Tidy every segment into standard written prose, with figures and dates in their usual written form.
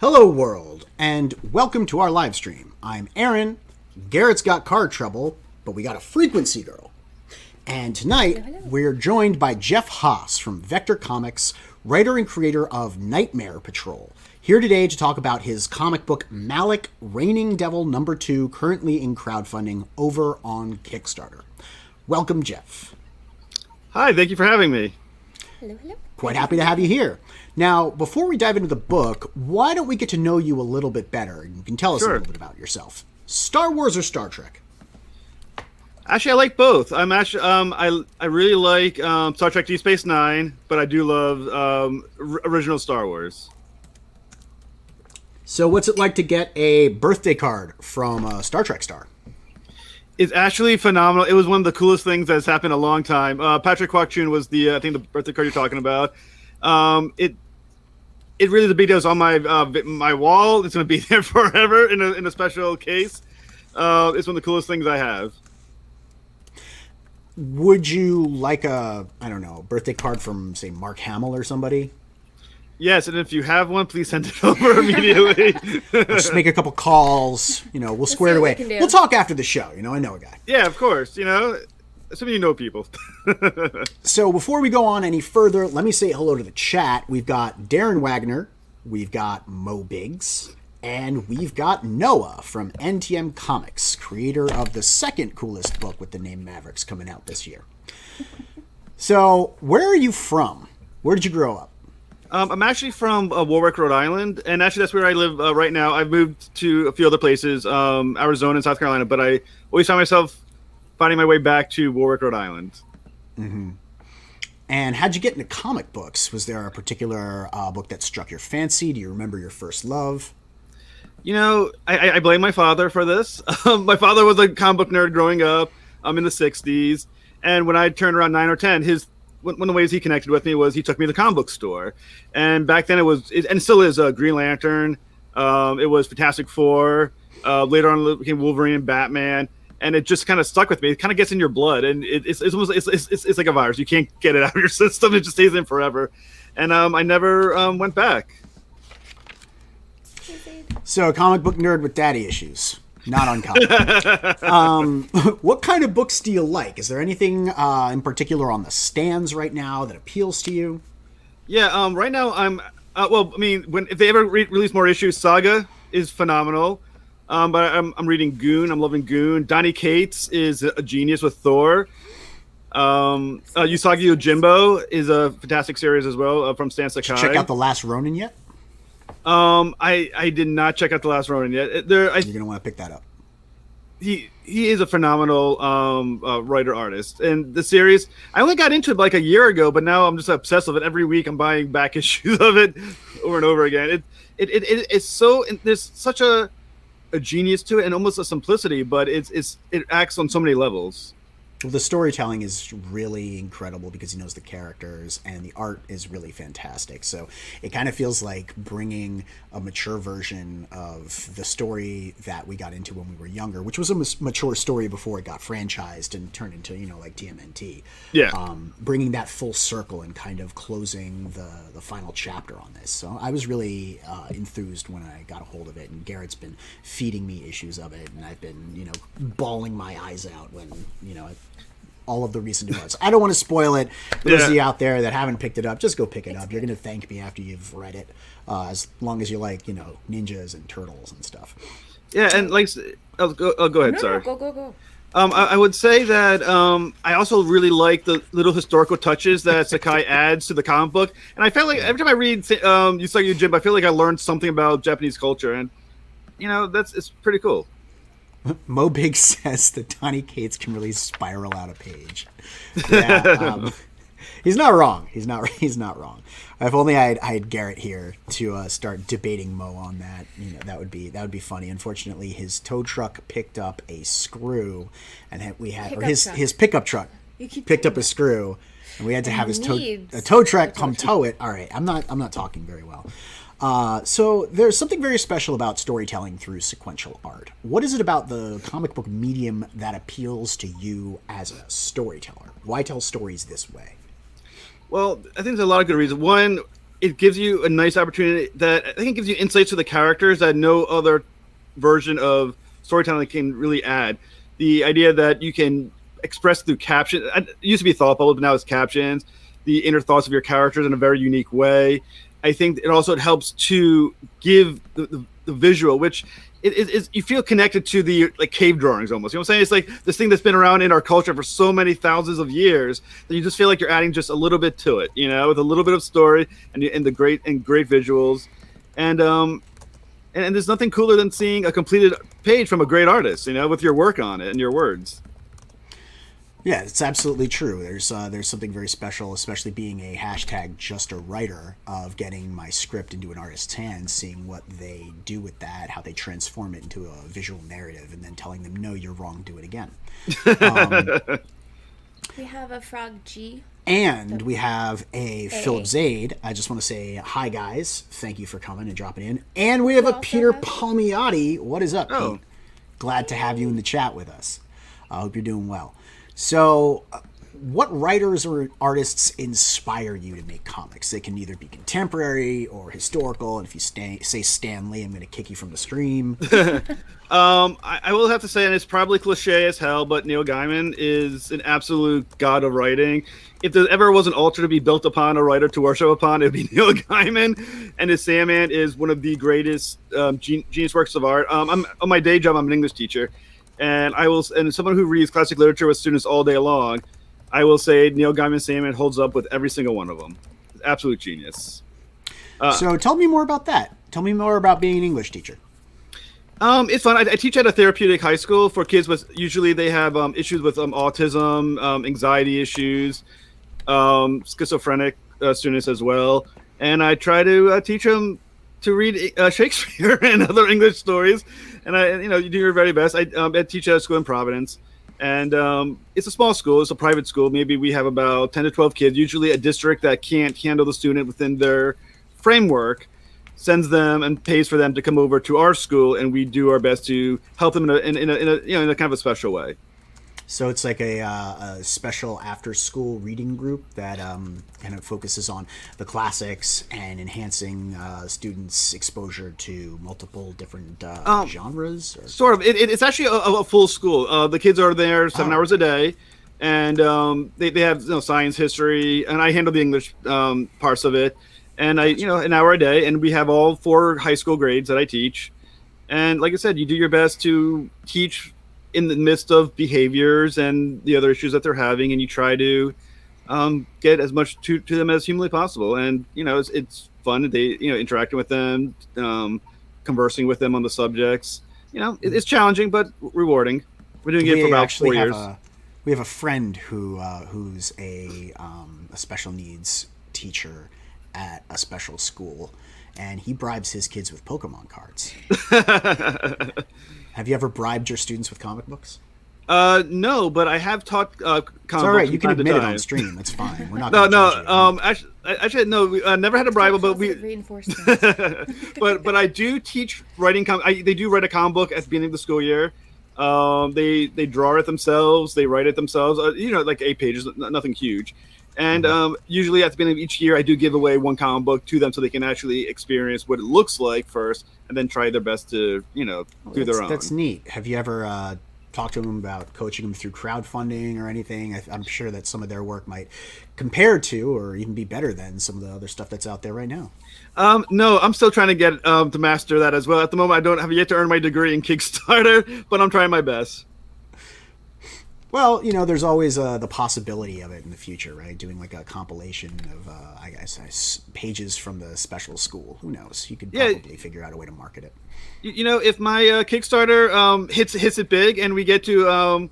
Hello world, and welcome to our live stream. I'm Aaron. Garrett's got car trouble, but we got a frequency girl. And tonight, we're joined by Jeff Haas from Vector Comics, writer and creator of Nightmare Patrol. Here today to talk about his comic book Malek, Reigning Devil #2, currently in crowdfunding over on Kickstarter. Welcome, Jeff. Hi, thank you for having me. Hello. Quite happy to have you here. Now, before we dive into the book, why don't we get to know you a little bit better? And you can tell us a little bit about yourself. Star Wars or Star Trek? Actually, I like both. I'm actually I really like Star Trek: Deep Space Nine, but I do love original Star Wars. So, what's it like to get a birthday card from a Star Trek star? It's actually phenomenal. It was one of the coolest things that's happened in a long time. Patrick Kwok-Chun was I think the birthday card you're talking about. It really is a big deal. It's on my wall. It's going to be there forever in a special case. It's one of the coolest things I have. Would you like a birthday card from, say, Mark Hamill or somebody? Yes, and if you have one, please send it over immediately. Just make a couple calls. We'll square it away. We'll talk after the show. I know a guy. Yeah, of course. Assuming you know people. So before we go on any further, let me say hello to the chat. We've got Darren Wagner, we've got Mo Biggs, and we've got Noah from NTM Comics, creator of the second coolest book with the name Mavericks coming out this year. So where are you from? Where did you grow up? I'm actually from Warwick, Rhode Island, and actually that's where I live right now. I've moved to a few other places, Arizona and South Carolina, but I always find myself finding my way back to Warwick, Rhode Island. Mm-hmm. And how'd you get into comic books? Was there a particular book that struck your fancy? Do you remember your first love? I blame my father for this. My father was a comic book nerd growing up in the 60s. And when I turned around 9 or 10, one of the ways he connected with me was he took me to the comic book store. And back then and it still is Green Lantern. It was Fantastic Four. Later on it became Wolverine and Batman. And it just kind of stuck with me. It kind of gets in your blood, and it's almost it's like a virus. You can't get it out of your system. It just stays in forever. And I never went back. So, a comic book nerd with daddy issues, not uncommon. What kind of books do you like? Is there anything in particular on the stands right now that appeals to you? Yeah, right now I'm if they ever release more issues, Saga is phenomenal. But I'm reading Goon. I'm loving Goon. Donny Cates is a genius with Thor. Usagi Yojimbo is a fantastic series as well from Stan Sakai. Did you check out The Last Ronin yet? I did not check out The Last Ronin yet. You're gonna want to pick that up. He is a phenomenal writer artist, and the series I only got into it like a year ago, but now I'm just obsessed with it. Every week I'm buying back issues of it over and over again. It's so there's such a genius to it and almost a simplicity, but it acts on so many levels. Well, the storytelling is really incredible because he knows the characters, and the art is really fantastic. So it kind of feels like bringing a mature version of the story that we got into when we were younger, which was a mature story before it got franchised and turned into, like TMNT. Yeah. Bringing that full circle and kind of closing the final chapter on this. So I was really enthused when I got a hold of it, and Garrett's been feeding me issues of it, and I've been, bawling my eyes out when, all of the recent parts. I don't want to spoil it. For those of you out there that haven't picked it up, just go pick it up. You're going to thank me after you've read it, as long as you like, ninjas and turtles and stuff. Yeah, and go ahead. Sorry. Go. I would say that I also really like the little historical touches that Sakai adds to the comic book, and I felt like every time I read Usagi Yojimbo, I feel like I learned something about Japanese culture, and it's pretty cool. Mo Big says that Donny Cates can really spiral out a page. Yeah, He's not wrong. He's not wrong. If only I had Garrett here to start debating Mo on that. That would be funny. Unfortunately, his tow truck picked up a screw, and his pickup truck picked up a screw, and we had to have his tow truck come tow it. All right, I'm not talking very well. So there's something very special about storytelling through sequential art. What is it about the comic book medium that appeals to you as a storyteller? Why tell stories this way? Well, I think there's a lot of good reasons. One, it gives you a nice opportunity that I think it gives you insights to the characters that no other version of storytelling can really add. The idea that you can express through captions. It used to be thought bubbles, but now it's captions. The inner thoughts of your characters in a very unique way. I think it helps to give the visual, which is you feel connected to the cave drawings almost. You know what I'm saying? It's like this thing that's been around in our culture for so many thousands of years that you just feel like you're adding just a little bit to it, with a little bit of story and the great visuals, and there's nothing cooler than seeing a completed page from a great artist, with your work on it and your words. Yeah, it's absolutely true. There's something very special, especially being a hashtag just a writer, of getting my script into an artist's hands, seeing what they do with that, how they transform it into a visual narrative, and then telling them, no, you're wrong, do it again. We have a Frog G. And we have a Philip Zaid. I just want to say hi, guys. Thank you for coming and dropping in. And we have a Peter Palmiotti. What is up, Pete? Glad to have you in the chat with us. I hope you're doing well. So, what writers or artists inspire you to make comics? They can either be contemporary or historical. And if you say Stan Lee, I'm going to kick you from the stream. I will have to say, and it's probably cliche as hell, but Neil Gaiman is an absolute god of writing. If there ever was an altar to be built upon, a writer to worship upon, it would be Neil Gaiman. And his Sandman is one of the greatest genius works of art. On my day job, I'm an English teacher. And and someone who reads classic literature with students all day long, I will say Neil Gaiman's Sandman holds up with every single one of them. Absolute genius. So tell me more about that. Tell me more about being an English teacher. It's fun. I teach at a therapeutic high school for kids usually they have issues with autism, anxiety issues, schizophrenic students as well. And I try to teach them to read Shakespeare and other English stories. And you do your very best. I teach at a school in Providence, and it's a small school. It's a private school. Maybe we have about 10 to 12 kids. Usually, a district that can't handle the student within their framework sends them and pays for them to come over to our school, and we do our best to help them in a kind of a special way. So it's like a special after-school reading group that kind of focuses on the classics and enhancing students' exposure to multiple different genres? Or? Sort of. It's actually a full school. The kids are there 7 hours a day, and they have science, history, and I handle the English parts of it. And an hour a day, and we have all 4 high school grades that I teach. And like I said, you do your best to teach in the midst of behaviors and the other issues that they're having, and you try to get as much to them as humanly possible. And it's fun. They interacting with them, conversing with them on the subjects. It's challenging but rewarding. We're doing it for about 4 years. We have a friend who's a special needs teacher at a special school, and he bribes his kids with Pokemon cards. Have you ever bribed your students with comic books? No, but I have taught comic books. It's all right. You can admit it on stream. That's fine. We're not. Actually, no. We never had a bribe, but we reinforcement. but I do teach writing. They do write a comic book at the beginning of the school year. They draw it themselves. They write it themselves. Like 8 pages, nothing huge. And usually at the beginning of each year, I do give away one comic book to them so they can actually experience what it looks like first, and then try their best to, do their own. That's neat. Have you ever talked to them about coaching them through crowdfunding or anything? I'm sure that some of their work might compare to or even be better than some of the other stuff that's out there right now. No, I'm still trying to get to master that as well. At the moment, I don't have yet to earn my degree in Kickstarter, but I'm trying my best. Well, there's always the possibility of it in the future, right? Doing like a compilation of, I guess, pages from the special school. Who knows? You could probably figure out a way to market it. If my Kickstarter hits it big and we get to,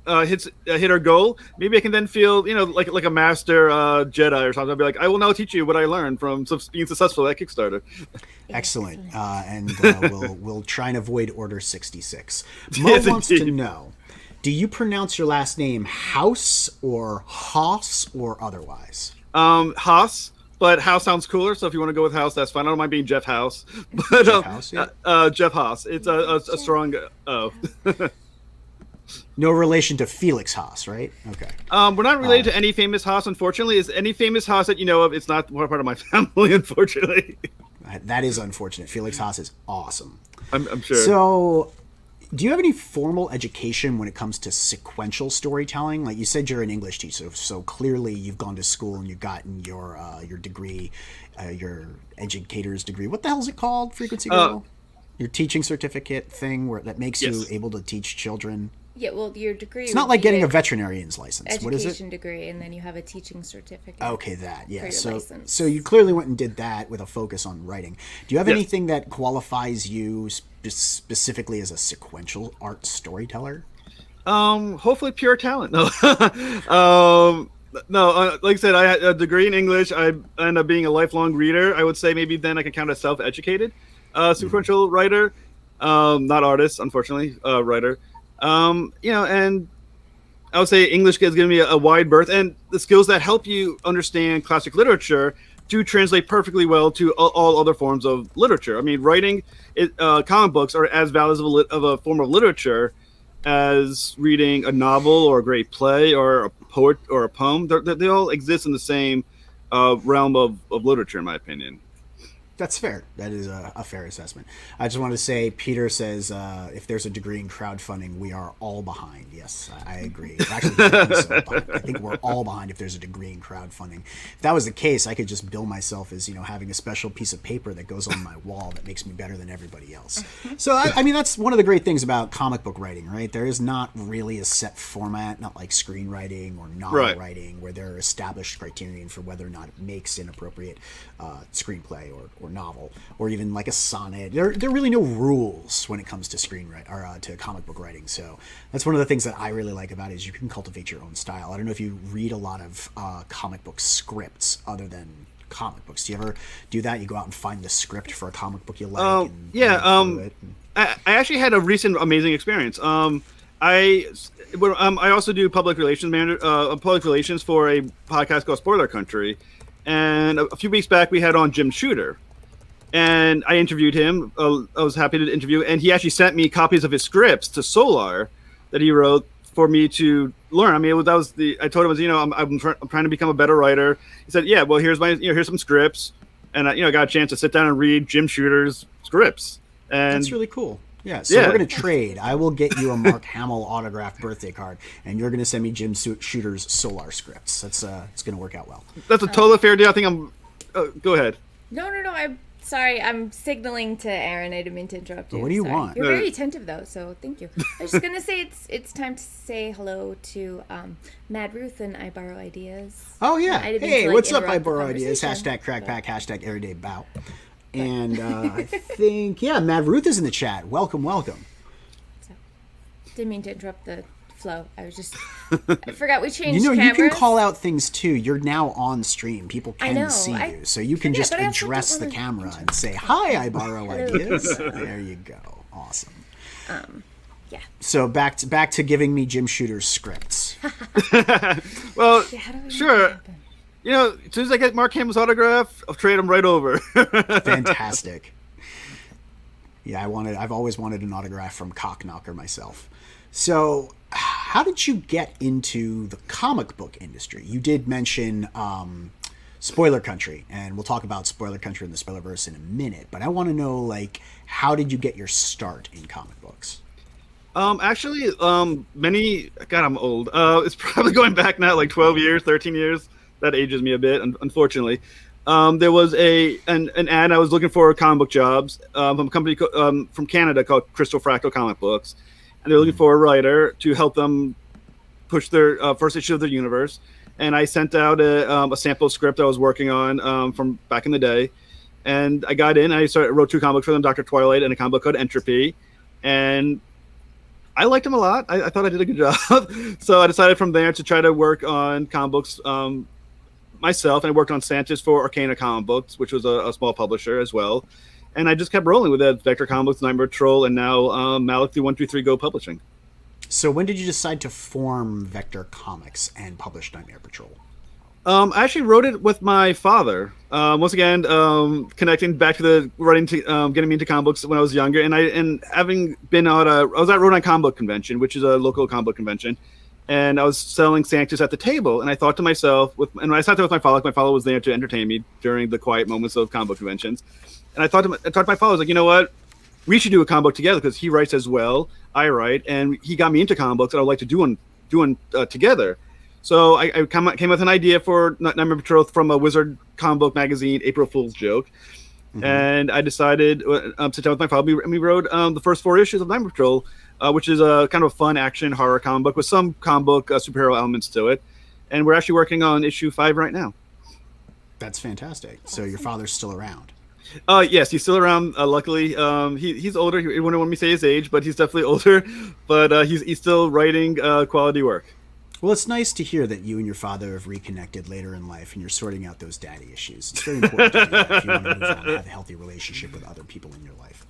hit our goal, maybe I can then feel, like a master Jedi or something. I'll be like, I will now teach you what I learned from being successful at Kickstarter. Excellent. We'll try and avoid Order 66. Mo wants to know, do you pronounce your last name House or Haas or otherwise? Haas, but House sounds cooler, so if you want to go with House, that's fine. I don't mind being Jeff Haas. But Jeff Haas, yeah. Jeff Haas. It's a strong O. No relation to Felix Haas, right? Okay. We're not related to any famous Haas, unfortunately. Is any famous Haas that you know of? It's not part of my family, unfortunately. That is unfortunate. Felix Haas is awesome. I'm sure. So, do you have any formal education when it comes to sequential storytelling? Like you said, you're an English teacher, so clearly you've gone to school and you've gotten your degree, your educator's degree. What the hell is it called, Frequency Girl? Your teaching certificate thing that makes you able to teach children. Yeah, well, your degree. It's not like getting a veterinarian's license. What is it? Education degree, and then you have a teaching certificate. Okay, that, yeah. License. So you clearly went and did that with a focus on writing. Do you have anything that qualifies you specifically as a sequential art storyteller? Hopefully pure talent. No. No, like I said, I had a degree in English. I ended up being a lifelong reader. I would say maybe then I can count as self-educated sequential writer, not artist, unfortunately, writer. And I would say English has given me a wide berth, and the skills that help you understand classic literature do translate perfectly well to all other forms of literature. I mean, writing comic books are as valid of a form of literature as reading a novel or a great play or a poet or a poem. They all exist in the same realm of literature, in my opinion. That's fair. That is a fair assessment. I just want to say, Peter says, if there's a degree in crowdfunding, we are all behind. Yes, I agree. Actually, I think we're all behind if there's a degree in crowdfunding. If that was the case, I could just bill myself as, having a special piece of paper that goes on my wall that makes me better than everybody else. So, I mean, that's one of the great things about comic book writing, right? There is not really a set format, not like screenwriting or novel writing, where there are established criterion for whether or not it makes an appropriate screenplay or novel, or even like a sonnet. There are really no rules when it comes to screenwriting or to comic book writing. So that's one of the things that I really like about it, is you can cultivate your own style. I don't know if you read a lot of comic book scripts other than comic books. Do you ever do that? You go out and find the script for a comic book you like? I actually had a recent amazing experience. I also do public relations for a podcast called Spoiler Country. And a few weeks back, we had on Jim Shooter, and I interviewed him. I was happy to interview, and he actually sent me copies of his scripts to Solar that he wrote for me to learn. I mean, I told him, I'm trying to become a better writer. He said, yeah, well, here's some scripts, and I got a chance to sit down and read Jim Shooter's scripts. And that's really cool. Yeah, so we're going to trade. I will get you a Mark Hamill autographed birthday card, and you're going to send me Jim Shooter's Solar scripts. It's going to work out well. That's a totally fair deal. I think go ahead. No. I'm sorry. I'm signaling to Aaron. I didn't mean to interrupt you. What do you want? You're very attentive, though, so thank you. I was just going to say it's time to say hello to Mad Ruth and I Borrow Ideas. Oh, yeah. Hey, what's up, I Borrow Ideas? Hashtag Crackback, hashtag Everyday Bout. And I think, Mad Ruth is in the chat. Welcome. So, didn't mean to interrupt the flow. I forgot we changed cameras. You can call out things too. You're now on stream. People can see you. So you can just address the camera and say, hi, I Borrow Ideas. There you go. Awesome. Yeah. So back to giving me Jim Shooter's scripts. Well, sure. As soon as I get Mark Hamill's autograph, I'll trade him right over. Fantastic. Yeah, I've always wanted an autograph from Cockknocker myself. So, how did you get into the comic book industry? You did mention Spoiler Country, and we'll talk about Spoiler Country and the Spoilerverse in a minute. But I want to know, how did you get your start in comic books? Actually, I'm old. It's probably going back now, 12 years, 13 years. That ages me a bit, unfortunately. There was an ad. I was looking for comic book jobs from a company from Canada called Crystal Fractal Comic Books, and they were looking for a writer to help them push their first issue of their universe. And I sent out a sample script I was working on from back in the day, and I got in. I wrote 2 comic books for them, Dr. Twilight and a comic book called Entropy, and I liked him a lot. I thought I did a good job. So I decided from there to try to work on comic books myself. And I worked on Sanchez for Arcana Comic Books, which was a small publisher as well. And I just kept rolling with that. Vector Comic Books, Nightmare Patrol, and now Malek through 123 Go Publishing. So when did you decide to form Vector Comics and publish Nightmare Patrol? I actually wrote it with my father. Once again, connecting back to the writing to getting me into comic books when I was younger, and having been I was at Rhode Island Comic Book Convention, which is a local comic book convention, and I was selling Sanctus at the table, and I thought to myself, and when I sat there with my father was there to entertain me during the quiet moments of comic book conventions, and I thought to my father, I was like, you know what, we should do a comic book together because he writes as well, I write, and he got me into comic books, and I would like to do one together. So I came with an idea for Nightmare Patrol from a Wizard comic book magazine, April Fool's joke. Mm-hmm. And I decided to sit down with my father, and we wrote the first 4 issues of Nightmare Patrol, which is a kind of a fun action horror comic book with some comic book superhero elements to it. And we're actually working on issue 5 right now. That's fantastic. So your father's still around? Yes, he's still around. Luckily, he's older. He wouldn't want me to say his age, but he's definitely older. But he's still writing quality work. Well, it's nice to hear that you and your father have reconnected later in life and you're sorting out those daddy issues. It's very important to do that if you want to move on and have a healthy relationship with other people in your life.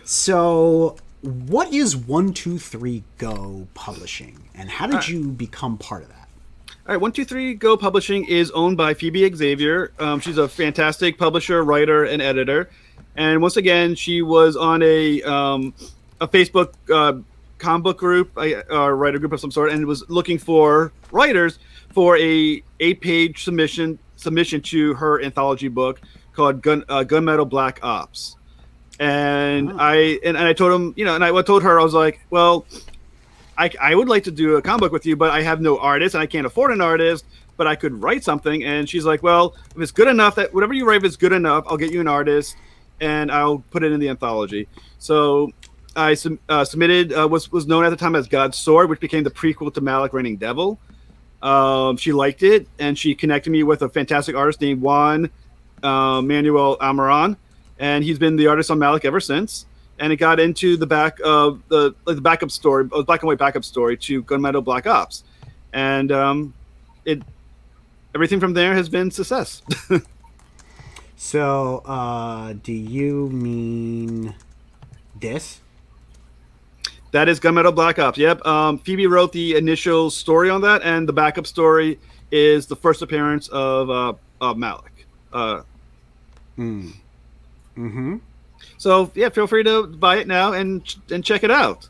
So what is 123 Go Publishing and how did you become part of that? All right, 123 Go Publishing is owned by Phoebe Xavier. She's a fantastic publisher, writer, and editor. And once again, she was on a Facebook comic book group, a writer group of some sort, and was looking for writers for a 8-page submission to her anthology book called Gunmetal Black Ops. And I told him, and I told her, I was like, well, I would like to do a comic book with you, but I have no artist and I can't afford an artist, but I could write something. And she's like, well, if it's good enough, that whatever you write, if it's good enough, I'll get you an artist and I'll put it in the anthology. So I submitted was known at the time as God's Sword, which became the prequel to Malek Reigning Devil. She liked it, and she connected me with a fantastic artist named Juan Manuel Amaran, and he's been the artist on Malek ever since. And it got into the back of the backup story, black and white backup story to Gunmetal Black Ops, and everything from there has been success. So, do you mean this? That is Gunmetal Black Ops. Yep. Phoebe wrote the initial story on that, and the backup story is the first appearance of Malek. Mm-hmm. So yeah, feel free to buy it now and check it out.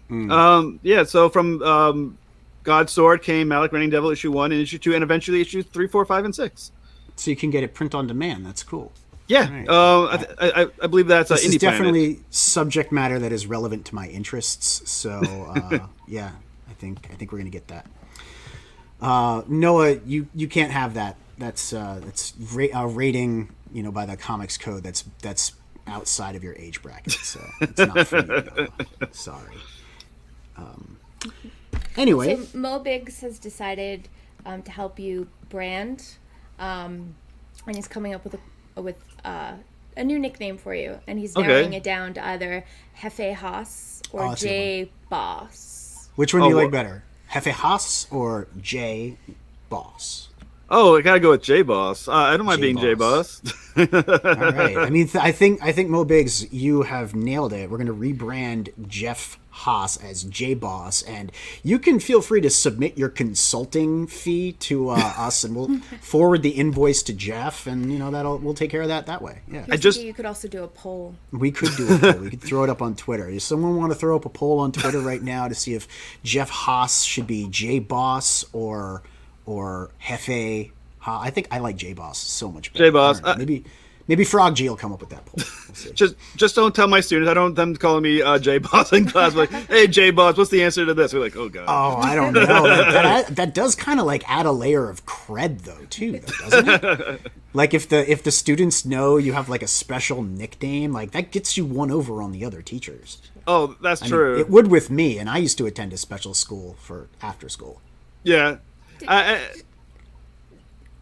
So from God's Sword came Malek Reigning Devil issue 1 and issue 2, and eventually issues 3, 4, 5, and 6. So you can get it print on demand. That's cool. Yeah, right. I believe that's this Indie is definitely Planet. Subject matter that is relevant to my interests. So yeah, I think we're gonna get that. Noah, you can't have that. That's rating, by the comics code. That's outside of your age bracket. So it's not for you. Noah. Sorry. Anyway, so Mo Biggs has decided to help you brand, and he's coming up with a new nickname for you, and he's narrowing it down to either Jeff Haas or Jboss. Which one do you like better, Jeff Haas or Jboss? Oh, I gotta go with Jboss. I don't mind being Jboss. All right. I mean, I think Mo Biggs, you have nailed it. We're going to rebrand Jeff Haas as Jboss, and you can feel free to submit your consulting fee to us, and we'll forward the invoice to Jeff, and we'll take care of that way. Yeah. You could also do a poll. We could do a poll. We could throw it up on Twitter. Does someone want to throw up a poll on Twitter right now to see if Jeff Haas should be Jboss or Jefe? I think I like Jboss so much better. Jboss. Maybe Frog G will come up with that poll. We'll see. Just don't tell my students. I don't want them calling me Jboss in class. Like, hey, Jboss, what's the answer to this? We're like, oh god. Oh, I don't know. That does kind of like add a layer of cred though, too, doesn't it? Like if the students know you have like a special nickname, like that gets you one over on the other teachers. Oh, that's true. It would with me, and I used to attend a special school for after school. Yeah.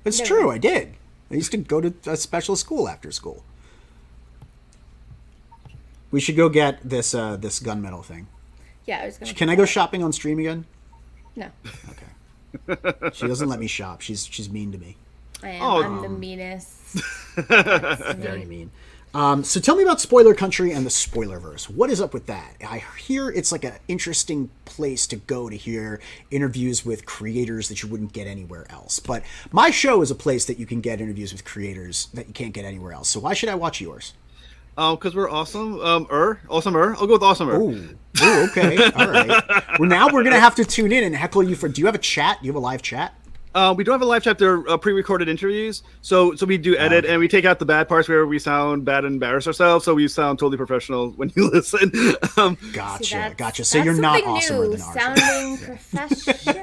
It's true, I did. I used to go to a special school after school. We should go get this this gunmetal thing. Yeah, I was gonna. Can I go shopping on stream again? No. Okay. She doesn't let me shop. She's mean to me. I am. Oh. I'm the meanest. Very mean. So tell me about Spoiler Country and the Spoilerverse. What is up with that? I hear it's like an interesting place to go to hear interviews with creators that you wouldn't get anywhere else. But my show is a place that you can get interviews with creators that you can't get anywhere else. So why should I watch yours? Because we're awesome. Awesomer. I'll go with awesomer. Ooh, okay. All right. Well, now we're going to have to tune in and heckle you for... Do you have a chat? Do you have a live chat? We don't have a live chat. They're pre-recorded interviews. So we do edit and we take out the bad parts where we sound bad and embarrass ourselves. So we sound totally professional when you listen. Gotcha. So you're not awesomer than ours. Sounding professional.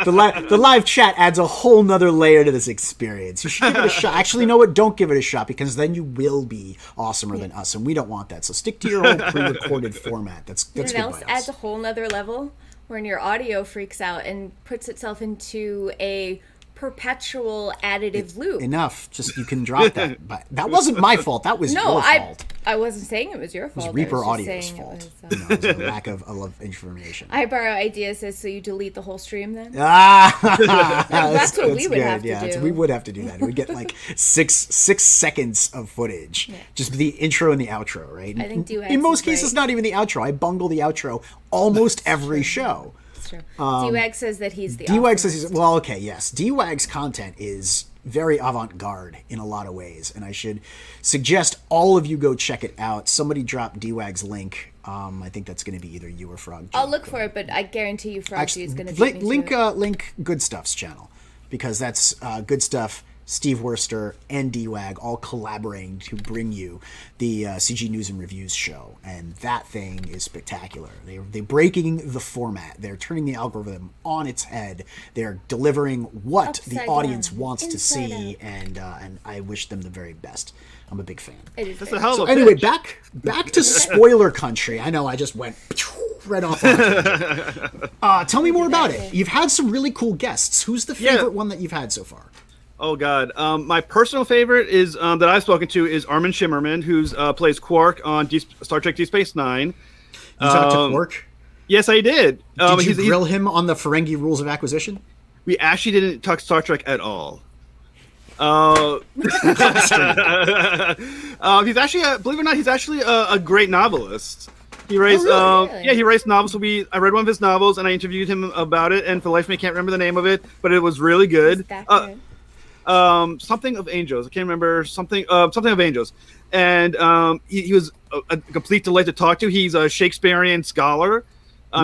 The live chat adds a whole nother layer to this experience. You should give it a shot. Actually, you know what? Don't give it a shot because then you will be awesomer than us, and we don't want that. So stick to your old pre-recorded format. That's good. What else adds a whole nother level? When your audio freaks out and puts itself into a perpetual additive loop. Enough. Just you can drop that. But that wasn't my fault. That was your fault. I wasn't saying it was your fault. It was Reaper Audio's fault. It was a lack of information. I borrow ideas, so you delete the whole stream then? That's what we would have to do. We would have to do that. We'd get like six seconds of footage. Yeah. Just the intro and the outro, right? I think in most cases, not even the outro. I bungle the outro almost every show. True. D-Wag says that he's the D-Wag says he's... Well, okay, yes. D-Wag's content is very avant-garde in a lot of ways, and I should suggest all of you go check it out. Somebody drop D-Wag's link. I think that's going to be either you or Frog. I'll look for it, but I guarantee you Froggy is going to link Good Stuff's channel, because that's Good Stuff, Steve Worster, and D-Wag all collaborating to bring you the CG News and Reviews show. And that thing is spectacular. They're breaking the format. They're turning the algorithm on its head. They're delivering what the audience wants to see. And I wish them the very best. I'm a big fan. That's a hell of a anyway, back to Spoiler Country. I know I just went right off. Tell me more about it. You've had some really cool guests. Who's the favorite one that you've had so far? Oh God, my personal favorite is that I've spoken to is Armin Shimmerman, who's plays Quark on Star Trek: Deep Space Nine. You talked to Quark? Yes, I did. Did you grill him on the Ferengi rules of acquisition? We actually didn't talk Star Trek at all. He's actually, believe it or not, he's actually a great novelist. He writes, really? He writes novels. So I read one of his novels and I interviewed him about it. And for the life of me, I can't remember the name of it, but it was really good. Something of Angels. I can't remember something of Angels. And he was a complete delight to talk to. He's a Shakespearean scholar.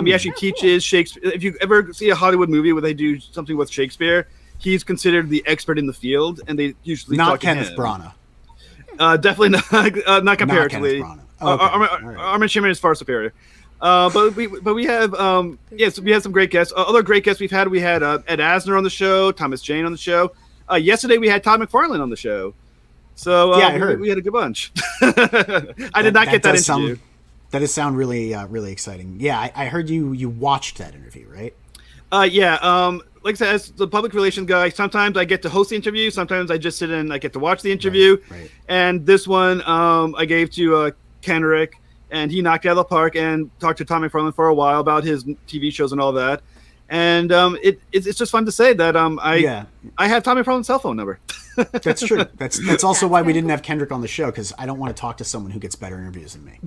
He actually teaches Shakespeare. If you ever see a Hollywood movie where they do something with Shakespeare, he's considered the expert in the field, and they usually not talk Kenneth to him. Branagh. Definitely not comparatively. Not Kenneth Branagh. Okay. Armin Shimmer is far superior. But we have we had some great guests. Other great guests we had Ed Asner on the show, Thomas Jane on the show. Yesterday we had Todd McFarlane on the show. So I heard we had a good bunch. I did not get that interview. That does sound really really exciting. Yeah, I heard you watched that interview, right? Like I said, as the public relations guy, sometimes I get to host the interview. Sometimes I just sit in and I get to watch the interview. Right. And this one I gave to Kenrick, and he knocked it out of the park and talked to Tom McFarlane for a while about his TV shows and all that. And it's just fun to say that I have Tom McFarlane's cell phone number. That's true. That's also why we didn't have Kendrick on the show, because I don't want to talk to someone who gets better interviews than me.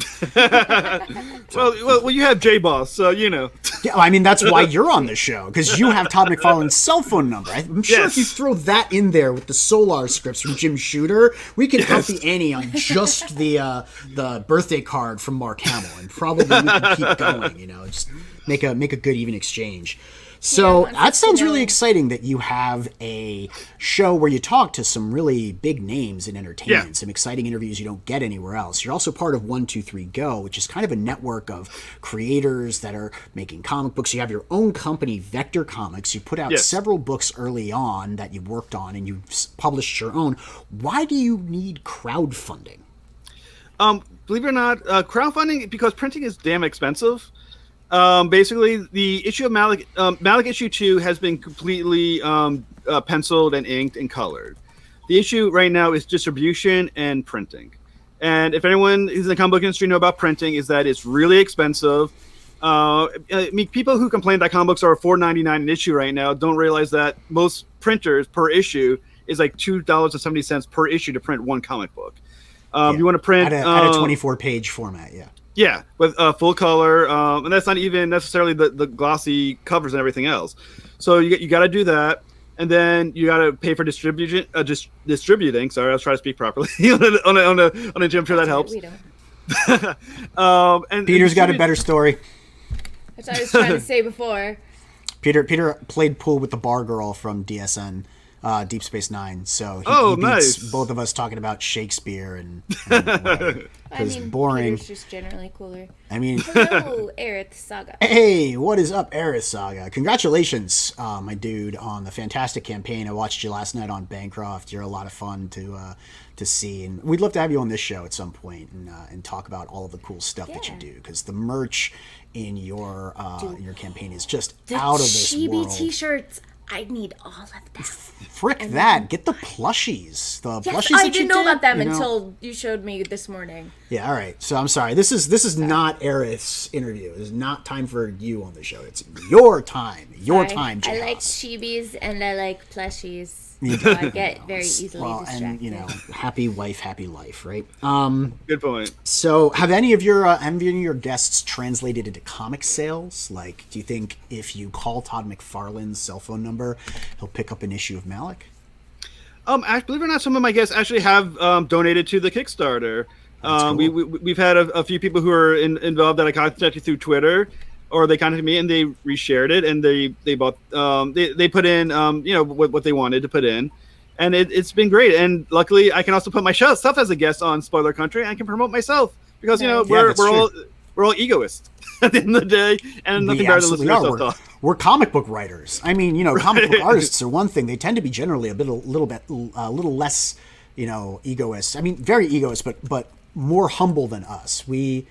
Well, you have Jboss, so you know. Yeah, I mean that's why you're on the show, because you have Todd McFarlane's cell phone number. I'm sure if you throw that in there with the Solar scripts from Jim Shooter, we can up the ante on just the birthday card from Mark Hamill, and probably we can keep going. You know, just make a good even exchange. So that sounds really exciting that you have a show where you talk to some really big names in entertainment, some exciting interviews you don't get anywhere else. You're also part of 123 Go, which is kind of a network of creators that are making comic books. You have your own company, Vector Comics. You put out several books early on that you worked on, and you published your own. Why do you need crowdfunding? Believe it or not, crowdfunding, because printing is damn expensive. Basically, the issue of Malek issue 2 has been completely penciled and inked and colored. The issue right now is distribution and printing. And if anyone who's in the comic book industry know about printing, is that it's really expensive. I mean, people who complain that comic books are $4.99 an issue right now don't realize that most printers per issue is like $2.70 per issue to print one comic book. You want to print at a 24-page format, yeah. Yeah, with full color, and that's not even necessarily the glossy covers and everything else. So you got to do that, and then you got to pay for distributing. Sorry, I was trying to speak properly on a gym. I'm sure that helps. We don't. And Peter's got a better story. That's what I was trying to say before. Peter played pool with the bar girl from DSN. Deep Space Nine, so he beats nice. both of us talking about Shakespeare and whatever. I mean, boring. Peter's just generally cooler. I mean, hello, Aerith Saga. Hey, what is up, Aerith Saga? Congratulations, my dude, on the fantastic campaign. I watched you last night on Bancroft. You're a lot of fun to see, and we'd love to have you on this show at some point and talk about all of the cool stuff that you do, because the merch in your campaign is just out of this world. Chibi T-shirts. I need all of them. Frick that! Get the plushies. The plushies. I didn't know about them until you showed me this morning. Yeah. All right. So I'm sorry. This is not Aerith's interview. It is not time for you on the show. It's your time. Your time, Jeff I like Haas. chibis and I like plushies. You So I get very easily distracted. And happy wife, happy life, right? Good point. So, have any of your guests translated into comic sales? Like, do you think if you call Todd McFarlane's cell phone number, he'll pick up an issue of Malek? Believe it or not, some of my guests actually have donated to the Kickstarter. Cool. We've had a few people who are involved that I contacted through Twitter, or they contacted me and they reshared it, and they bought they put in what they wanted to put in, and it's been great. And luckily, I can also put myself as a guest on Spoiler Country, and I can promote myself because we're all egoists at the end of the day, and nothing better than listening to yourself talk. We're comic book writers. I mean, comic book artists are one thing. They tend to be generally a little less, egoist. I mean, very egoist, but more humble than us. We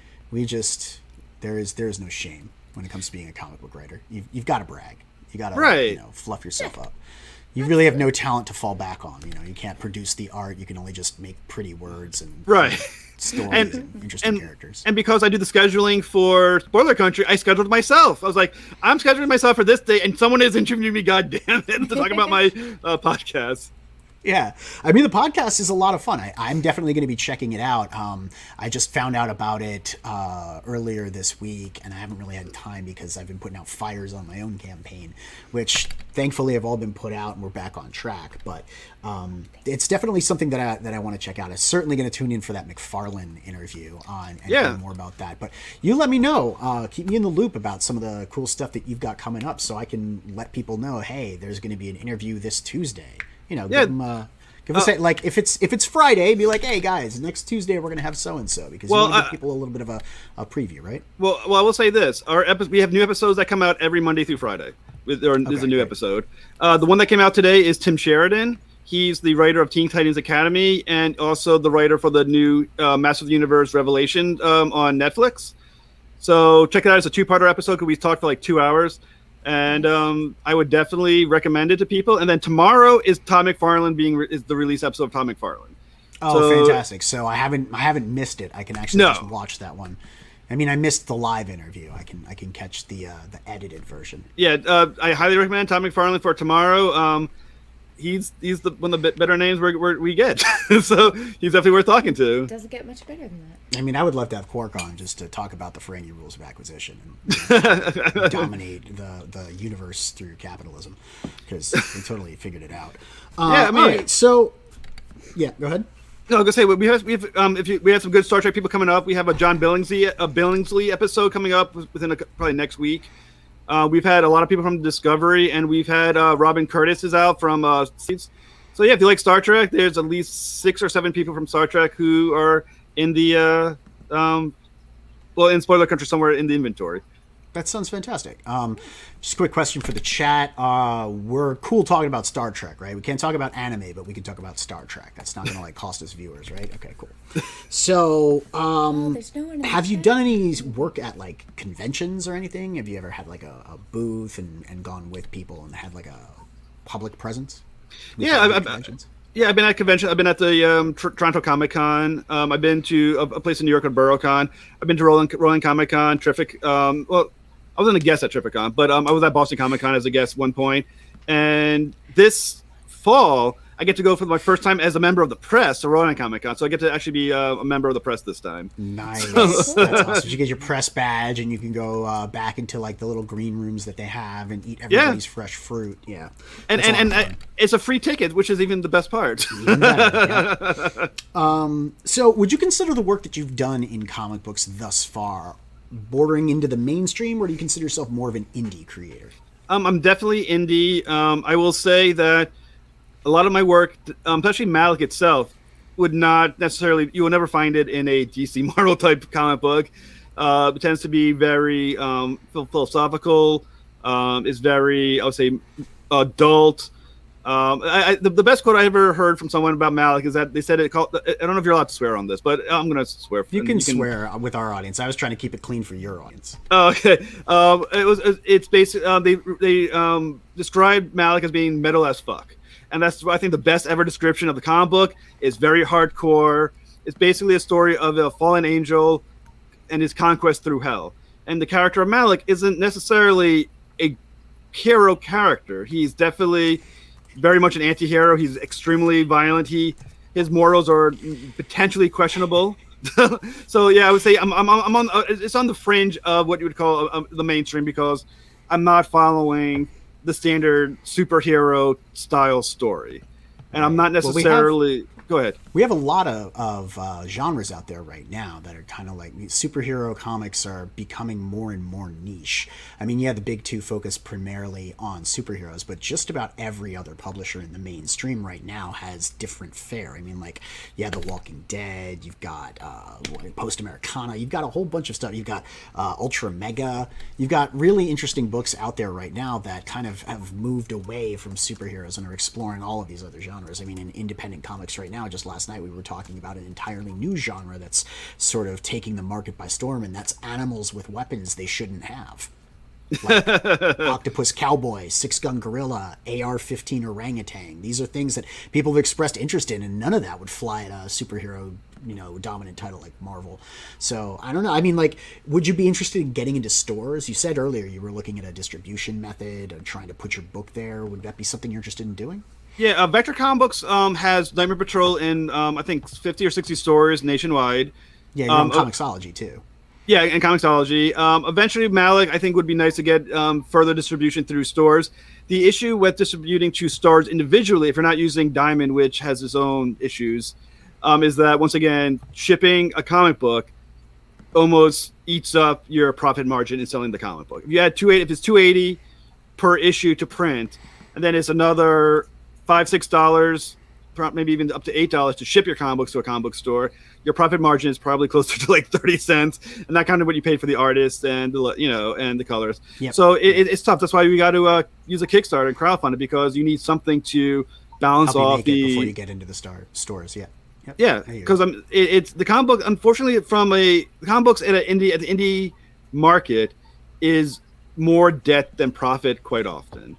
just there is no shame when it comes to being a comic book writer. You've got to brag. You got to fluff yourself up. You really have no talent to fall back on. You can't produce the art. You can only just make pretty words and stories and interesting characters. And because I do the scheduling for Spoiler Country, I scheduled myself. I was like, I'm scheduling myself for this day, and someone is interviewing me, goddamn it, to talk about my podcast. Yeah. I mean, the podcast is a lot of fun. I'm definitely going to be checking it out. I just found out about it earlier this week, and I haven't really had time because I've been putting out fires on my own campaign, which thankfully have all been put out and we're back on track. But it's definitely something that I want to check out. I'm certainly going to tune in for that McFarlane interview and hear more about that. But you let me know. Keep me in the loop about some of the cool stuff that you've got coming up so I can let people know, hey, there's going to be an interview this Tuesday. Give us if it's Friday, be like, hey guys, next Tuesday we're gonna have so and so, because you want to give people a little bit of a preview, right? Well, I will say this: we have new episodes that come out every Monday through Friday. There's a new episode. The one that came out today is Tim Sheridan. He's the writer of Teen Titans Academy and also the writer for the new Master of the Universe Revelation on Netflix. So check it out. It's a 2-parter episode because we talked for like 2 hours. And I would definitely recommend it to people. And then tomorrow is Todd McFarlane is the release episode of Todd McFarlane. Oh, fantastic! So I haven't missed it. I can actually just watch that one. I mean, I missed the live interview. I can catch the edited version. Yeah, I highly recommend Todd McFarlane for tomorrow. He's one of the better names we get, so he's definitely worth talking to. It doesn't get much better than that. I mean, I would love to have Quark on just to talk about the Ferengi rules of acquisition and dominate the universe through capitalism, because they totally figured it out. All right, so go ahead. No, I was gonna say we have some good Star Trek people coming up. We have a John Billingsley episode coming up within probably next week. We've had a lot of people from Discovery, and we've had Robin Curtis is out from Seeds. So yeah, if you like Star Trek, there's at least 6 or 7 people from Star Trek who are in the in Spoiler Country somewhere in the inventory. That sounds fantastic. Just a quick question for the chat. We're cool talking about Star Trek, right? We can't talk about anime, but we can talk about Star Trek. That's not going to cost us viewers, right? Okay, cool. So, have you done any work at conventions or anything? Have you ever had a booth and gone with people and had a public presence? Yeah, I've been at convention. I've been at the Toronto Comic Con. I've been to a place in New York called BoroCon. I've been to Rolling Comic Con, Terrific. Well, I wasn't a guest at Terrificon, but I was at Boston Comic Con as a guest at one point. And this fall, I get to go for my first time as a member of the press to Rolling Comic Con. So I get to actually be a member of the press this time. Nice. That's awesome. You get your press badge, and you can go back into like the little green rooms that they have and eat everybody's fresh fruit. Yeah, and it's a free ticket, which is even the best part. Even better, yeah. So, would you consider the work that you've done in comic books thus far bordering into the mainstream, or do you consider yourself more of an indie creator? I'm definitely indie. I will say that a lot of my work, especially Malek itself, would not necessarily, you will never find it in a DC Marvel type comic book. It tends to be very philosophical. Is very, I would say, adult. The best quote I ever heard from someone about Malek is that they said I don't know if you're allowed to swear on this, but I'm going to swear. You can swear with our audience. I was trying to keep it clean for your audience. Okay. It's basically, they described Malek as being metal as fuck. And that's, I think, the best ever description of the comic book. It's very hardcore. It's basically a story of a fallen angel and his conquest through hell. And the character of Malek isn't necessarily a hero character. He's definitely very much an anti-hero. He's extremely violent. His morals are potentially questionable. So yeah, I would say I'm on. It's on the fringe of what you would call the mainstream, because I'm not following the standard superhero style story, and I'm not necessarily. Go ahead. We have a lot of genres out there right now that are kind of like superhero comics are becoming more and more niche. I mean, yeah, the big two focus primarily on superheroes, but just about every other publisher in the mainstream right now has different fare. I mean, like, yeah, The Walking Dead, you've got Post Americana, you've got a whole bunch of stuff. You've got Ultra Mega. You've got really interesting books out there right now that kind of have moved away from superheroes and are exploring all of these other genres. I mean, in independent comics right now, just last night we were talking about an entirely new genre that's sort of taking the market by storm, and that's animals with weapons they shouldn't have. Like Octopus Cowboy, Six Gun Gorilla, AR-15 Orangutan. These are things that people have expressed interest in, and none of that would fly at a superhero, dominant title like Marvel. So I don't know. I mean, like, would you be interested in getting into stores? You said earlier you were looking at a distribution method and trying to put your book there. Would that be something you're interested in doing? Yeah, Vector Comic Books has Nightmare Patrol in, I think, 50 or 60 stores nationwide. Yeah, you're on Comixology, too. Yeah, and Comixology. Eventually, Malek, I think, would be nice to get further distribution through stores. The issue with distributing to stores individually, if you're not using Diamond, which has its own issues, is that, once again, shipping a comic book almost eats up your profit margin in selling the comic book. If you had if it's $2.80 per issue to print, and then it's another $5-6, maybe even up to $8 to ship your comic books to a comic book store, your profit margin is probably closer to like 30 cents, and that kind of what you paid for the artist and and the colors. Yep. So it's tough. That's why we got to use a Kickstarter and crowdfund it, because you need something to balance off before you get into the stores. Yeah. Yep. Yeah, because it's the comic book. Unfortunately, the comic books at the indie market is more debt than profit quite often.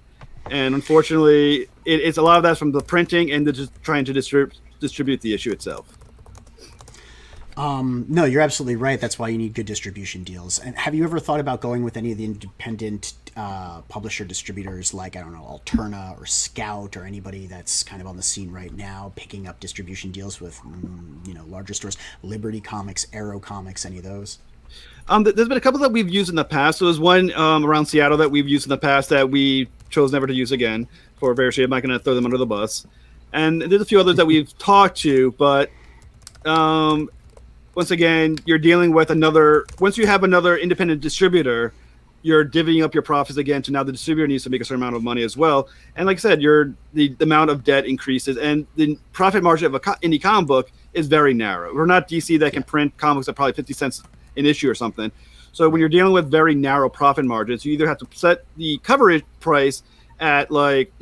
And unfortunately, it's a lot of that's from the printing and just trying to distribute the issue itself. No, you're absolutely right. That's why you need good distribution deals. And have you ever thought about going with any of the independent publisher distributors like, I don't know, Alterna or Scout or anybody that's kind of on the scene right now, picking up distribution deals with, larger stores, Liberty Comics, Arrow Comics, any of those? There's been a couple that we've used in the past. So there's one around Seattle that we've used in the past that we chose never to use again for various reasons. I'm not going to throw them under the bus. And there's a few others that we've talked to, but once again, you're dealing with once you have another independent distributor, you're divvying up your profits again to now the distributor needs to make a certain amount of money as well. And like I said, the amount of debt increases, and the profit margin of an indie comic book is very narrow. We're not DC that can print comics at probably 50 cents an issue or something. So when you're dealing with very narrow profit margins, you either have to set the coverage price at like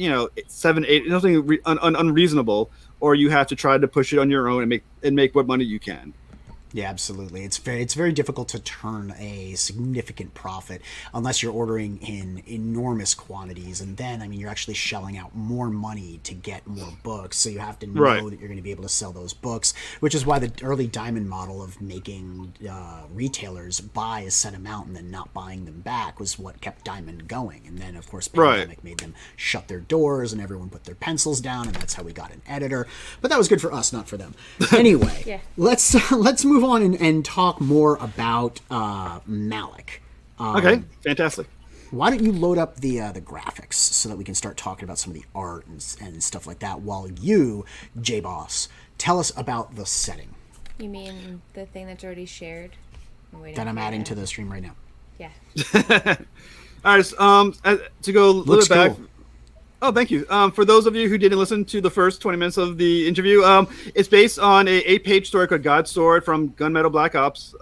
7, 8, something unreasonable, or you have to try to push it on your own and make what money you can. Yeah, absolutely. It's very difficult to turn a significant profit unless you're ordering in enormous quantities, and then I mean you're actually shelling out more money to get more books. So you have to know that you're going to be able to sell those books, which is why the early Diamond model of making retailers buy a set amount and then not buying them back was what kept Diamond going. And then of course pandemic made them shut their doors and everyone put their pencils down, and that's how we got an editor. But that was good for us, not for them. Anyway, let's move on and talk more about Malek. Okay, fantastic. Why don't you load up the graphics so that we can start talking about some of the art and stuff like that while you, Jboss, tell us about the setting. You mean the thing that's already shared? That I'm adding to the stream right now. Yeah. All right, to go a little bit back. Cool. Oh, thank you. For those of you who didn't listen to the first 20 minutes of the interview, it's based on a 8-page story called God's Sword from Gunmetal Black Ops,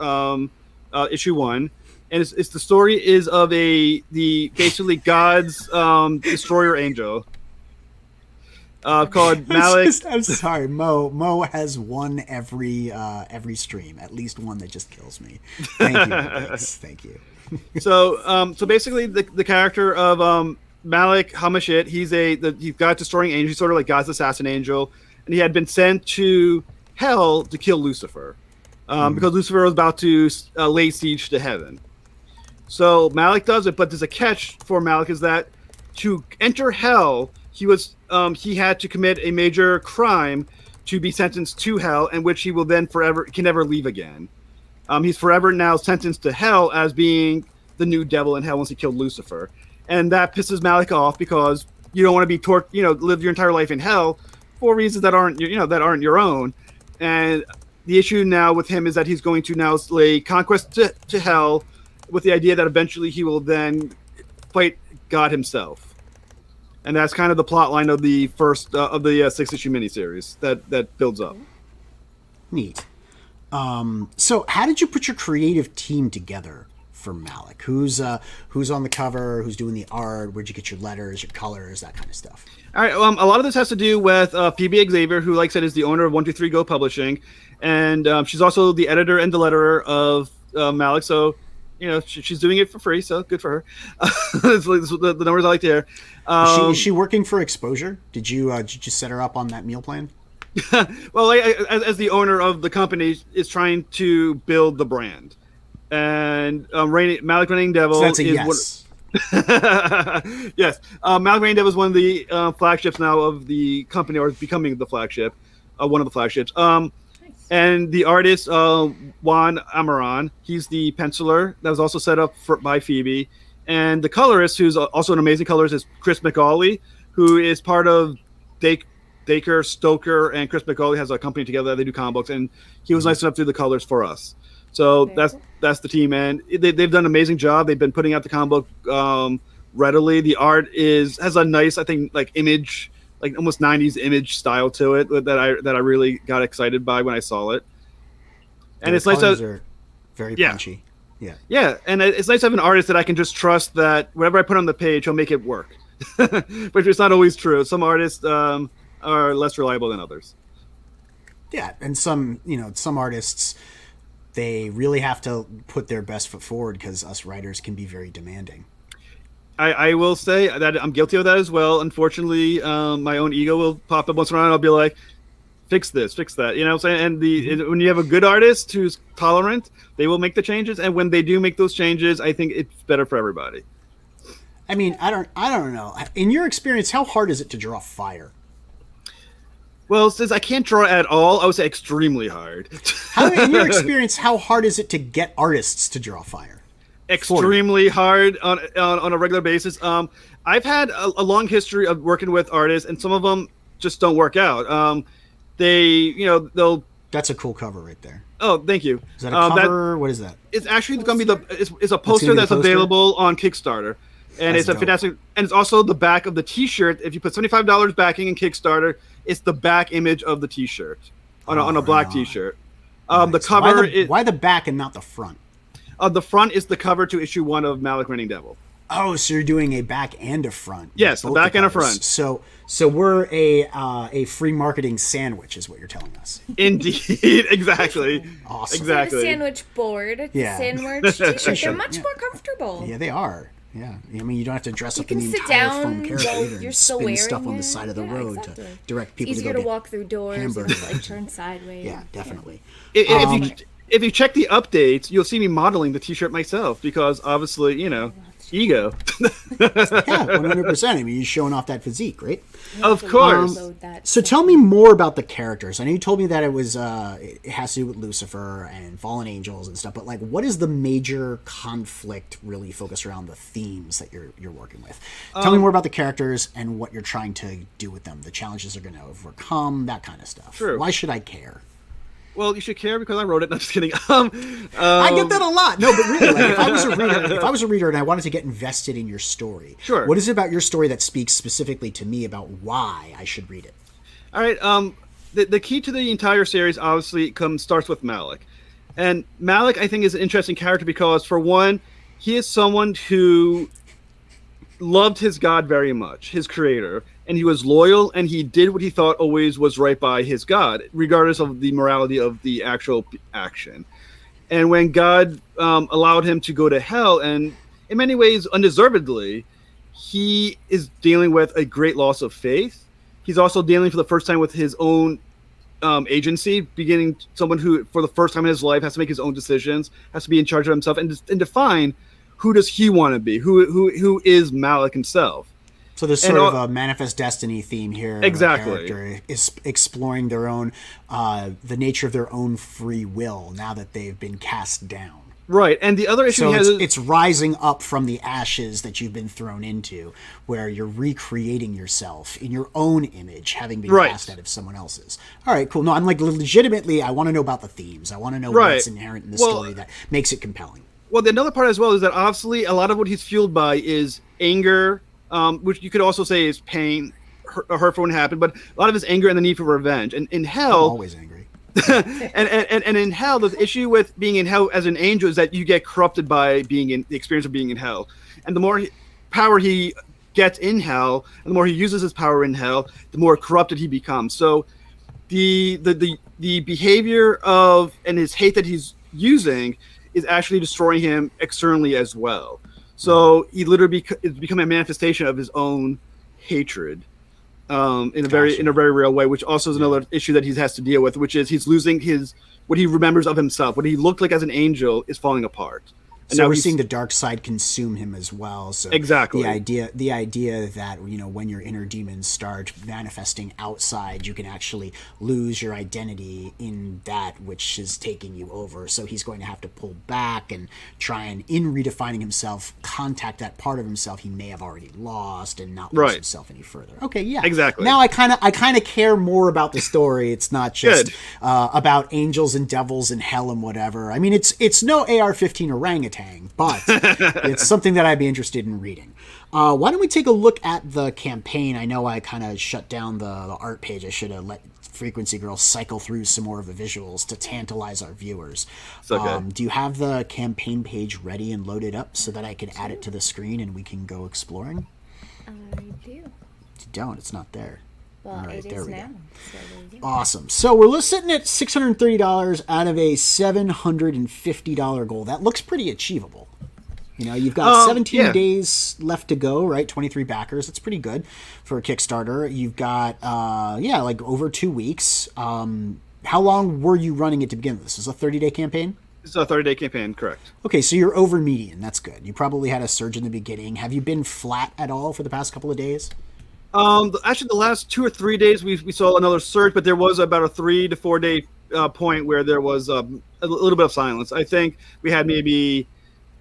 issue 1. And it's the story is of basically God's destroyer angel called Malek. I'm sorry, Mo has one every stream, at least one that just kills me. Thank you. Thank you. So basically the character of Malek Hamashit, he's God destroying angel. He's sort of like God's assassin angel, and he had been sent to hell to kill Lucifer, because Lucifer was about to lay siege to heaven. So Malek does it, but there's a catch for Malek, is that to enter hell, he had to commit a major crime to be sentenced to hell, in which he will then can never leave again. He's forever now sentenced to hell as being the new devil in hell once he killed Lucifer. And that pisses Malek off, because you don't want to be live your entire life in hell for reasons that aren't your own. And the issue now with him is that he's going to now lay conquest to hell, with the idea that eventually he will then fight God himself. And that's kind of the plot line of the first of the 6-issue miniseries that builds up. Neat. So how did you put your creative team together for Malek? Who's on the cover? Who's doing the art? Where'd you get your letters, your colors, that kind of stuff? All right. A lot of this has to do with PB Xavier, who, like I said, is the owner of 123 Go Publishing, and she's also the editor and the letterer of Malek. So, she's doing it for free. So good for her. That's the numbers I like to hear. Is she working for exposure? Did you set her up on that meal plan? Well, as the owner of the company, is trying to build the brand. And Malek Reigning Devil. So that's a yes. Yes. Malek Reigning Devil is one of the flagships now of the company, or becoming the flagship, one of the flagships. Nice. And the artist, Juan Amaran, he's the penciler that was also set up by Phoebe. And the colorist, who's also an amazing colorist, is Chris McAuley, who is part of Dacre Stoker, and Chris McAuley has a company together. They do comic books, and he was nice enough to do the colors for us. So that's the team, and they've done an amazing job. They've been putting out the comic book readily. The art has a nice, I think, like image, like almost 90s image style to it that I really got excited by when I saw it. And it's nice to are very punchy. Yeah, and it's nice to have an artist that I can just trust that whatever I put on the page, he'll make it work. Which is not always true. Some artists are less reliable than others. Yeah, and some artists, they really have to put their best foot forward, because us writers can be very demanding. I will say that I'm guilty of that as well. Unfortunately, my own ego will pop up once in a while, and I'll be like, fix this, fix that. You know what I'm saying? And when you have a good artist who's tolerant, they will make the changes. And when they do make those changes, I think it's better for everybody. I mean, I don't know. In your experience, how hard is it to draw fire? Well, since I can't draw at all, I would say extremely hard. In your experience, how hard is it to get artists to draw fire? Extremely hard on a regular basis. I've had a long history of working with artists, and some of them just don't work out. They'll. That's a cool cover right there. Oh, thank you. Is that a cover? What is that? It's actually going to be it's a poster that's available on Kickstarter. And it's a fantastic, and it's also the back of the T-shirt. If you put $75 backing in Kickstarter, it's the back image of the T-shirt on a black T-shirt. Nice. The cover why the back and not the front? The front is the cover to issue 1 of Malek Reigning Devil. Oh, so you're doing a back and a front. Yes, a both back the and a covers. front. So we're a free marketing sandwich, is what you're telling us. Indeed, exactly. Awesome. Exactly. It's a sandwich board. It's Yeah. a sandwich t-shirt. They're much Yeah. more comfortable. Yeah, they are. Yeah, I mean, you don't have to dress up can in the sit entire down foam character while either you're and still spin wearing stuff on the it. side of the road to exactly. direct people Easier to to go get walk through doors. You hamburgers. just, like turn sideways. Yeah, definitely. If you check the updates, you'll see me modeling the T-shirt myself because obviously, ego. Yeah, 100%. I mean, you're showing off that physique, right? Of course. So tell me more about the characters. I know you told me that it has to do with Lucifer and fallen angels and stuff, but like, what is the major conflict really focused around the themes that you're working with? Tell me more about the characters and what you're trying to do with them, the challenges they're going to overcome, that kind of stuff. True. Why should I care? Well, you should care because I wrote it. No, just kidding. I get that a lot. No, but really, like, if I was a reader and I wanted to get invested in your story, sure. What is it about your story that speaks specifically to me about why I should read it? All right. The key to the entire series obviously starts with Malek, and Malek I think is an interesting character because for one, he is someone who loved his God very much, his creator, and he was loyal and he did what he thought always was right by his God, regardless of the morality of the actual action. And when God allowed him to go to hell, and in many ways undeservedly, he is dealing with a great loss of faith. He's also dealing for the first time with his own agency, beginning someone who for the first time in his life has to make his own decisions, has to be in charge of himself and define who does he want to be, who is Malek himself. So there's sort of a manifest destiny theme here. Exactly. The character is exploring their own, the nature of their own free will now that they've been cast down. Right, and the other issue so he has it's rising up from the ashes that you've been thrown into, where you're recreating yourself in your own image, having been cast out of someone else's. All right, cool. No, I'm like legitimately, I want to know about the themes. I want to know what's inherent in the story that makes it compelling. Well, the another part as well is that obviously a lot of what he's fueled by is anger, which you could also say is pain, hurt for what happened, but a lot of his anger and the need for revenge. And in hell, I'm always angry. and in hell, the issue with being in hell as an angel is that you get corrupted by being in the experience of being in hell. And the more power he gets in hell, and the more he uses his power in hell, the more corrupted he becomes. So the behavior of and his hate that he's using is actually destroying him externally as well. So he literally is becoming a manifestation of his own hatred. In a very real way, which also is another issue that he has to deal with, which is he's losing what he remembers of himself. What he looked like as an angel is falling apart. And so we're seeing the dark side consume him as well. So exactly the idea that when your inner demons start manifesting outside, you can actually lose your identity in that which is taking you over. So he's going to have to pull back and try and, in redefining himself, contact that part of himself he may have already lost and not lose himself any further. Okay, yeah, exactly. Now I kind of care more about the story. It's not just about angels and devils and hell and whatever. I mean, it's no AR-15 orangutan. But it's something that I'd be interested in reading. Why don't we take a look at the campaign? I know I kind of shut down the art page. I should have let Frequency Girl cycle through some more of the visuals to tantalize our viewers. Okay. Do you have the campaign page ready and loaded up so that I can add it to the screen and we can go exploring? I do. If you don't, it's not there. Well, all right, it there is we now. go. So there you go. Awesome. So we're sitting at $630 out of a $750 goal. That looks pretty achievable. You've got 17 days left to go, right? 23 backers. That's pretty good for a Kickstarter. You've got, like over 2 weeks. How long were you running it to begin with? This is a 30-day campaign? It's a 30-day campaign, correct. Okay, so you're over median. That's good. You probably had a surge in the beginning. Have you been flat at all for the past couple of days? Actually, the last 2 or 3 days we saw another surge, but there was about a 3 to 4 day point where there was a little bit of silence. I think we had maybe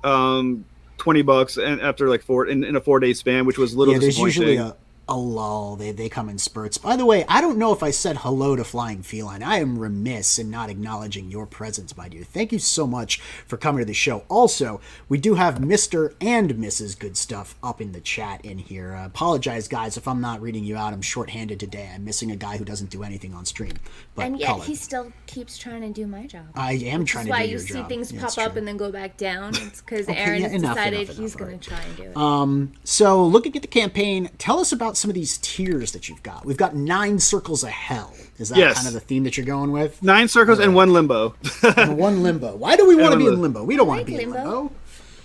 $20 and after like in a 4 day span, which was a little disappointing. a lull. They come in spurts. By the way, I don't know if I said hello to Flying Feline. I am remiss in not acknowledging your presence, my dear. Thank you so much for coming to the show. Also, we do have Mr. and Mrs. Good Stuff up in the chat in here. Apologize, guys, if I'm not reading you out. I'm shorthanded today. I'm missing a guy who doesn't do anything on stream. But and yet he still keeps trying to do my job. I am trying to do your job. That's why you see things pop up and then go back down. It's because Okay, Aaron yeah, has decided he's going to try and do it. So looking at the campaign, tell us about some of these tiers that you've got. We've got 9 circles of hell. Is that kind of the theme that you're going with? 9 circles and 1 limbo. And 1 limbo. Why do we want to be in limbo? We don't want to be in limbo.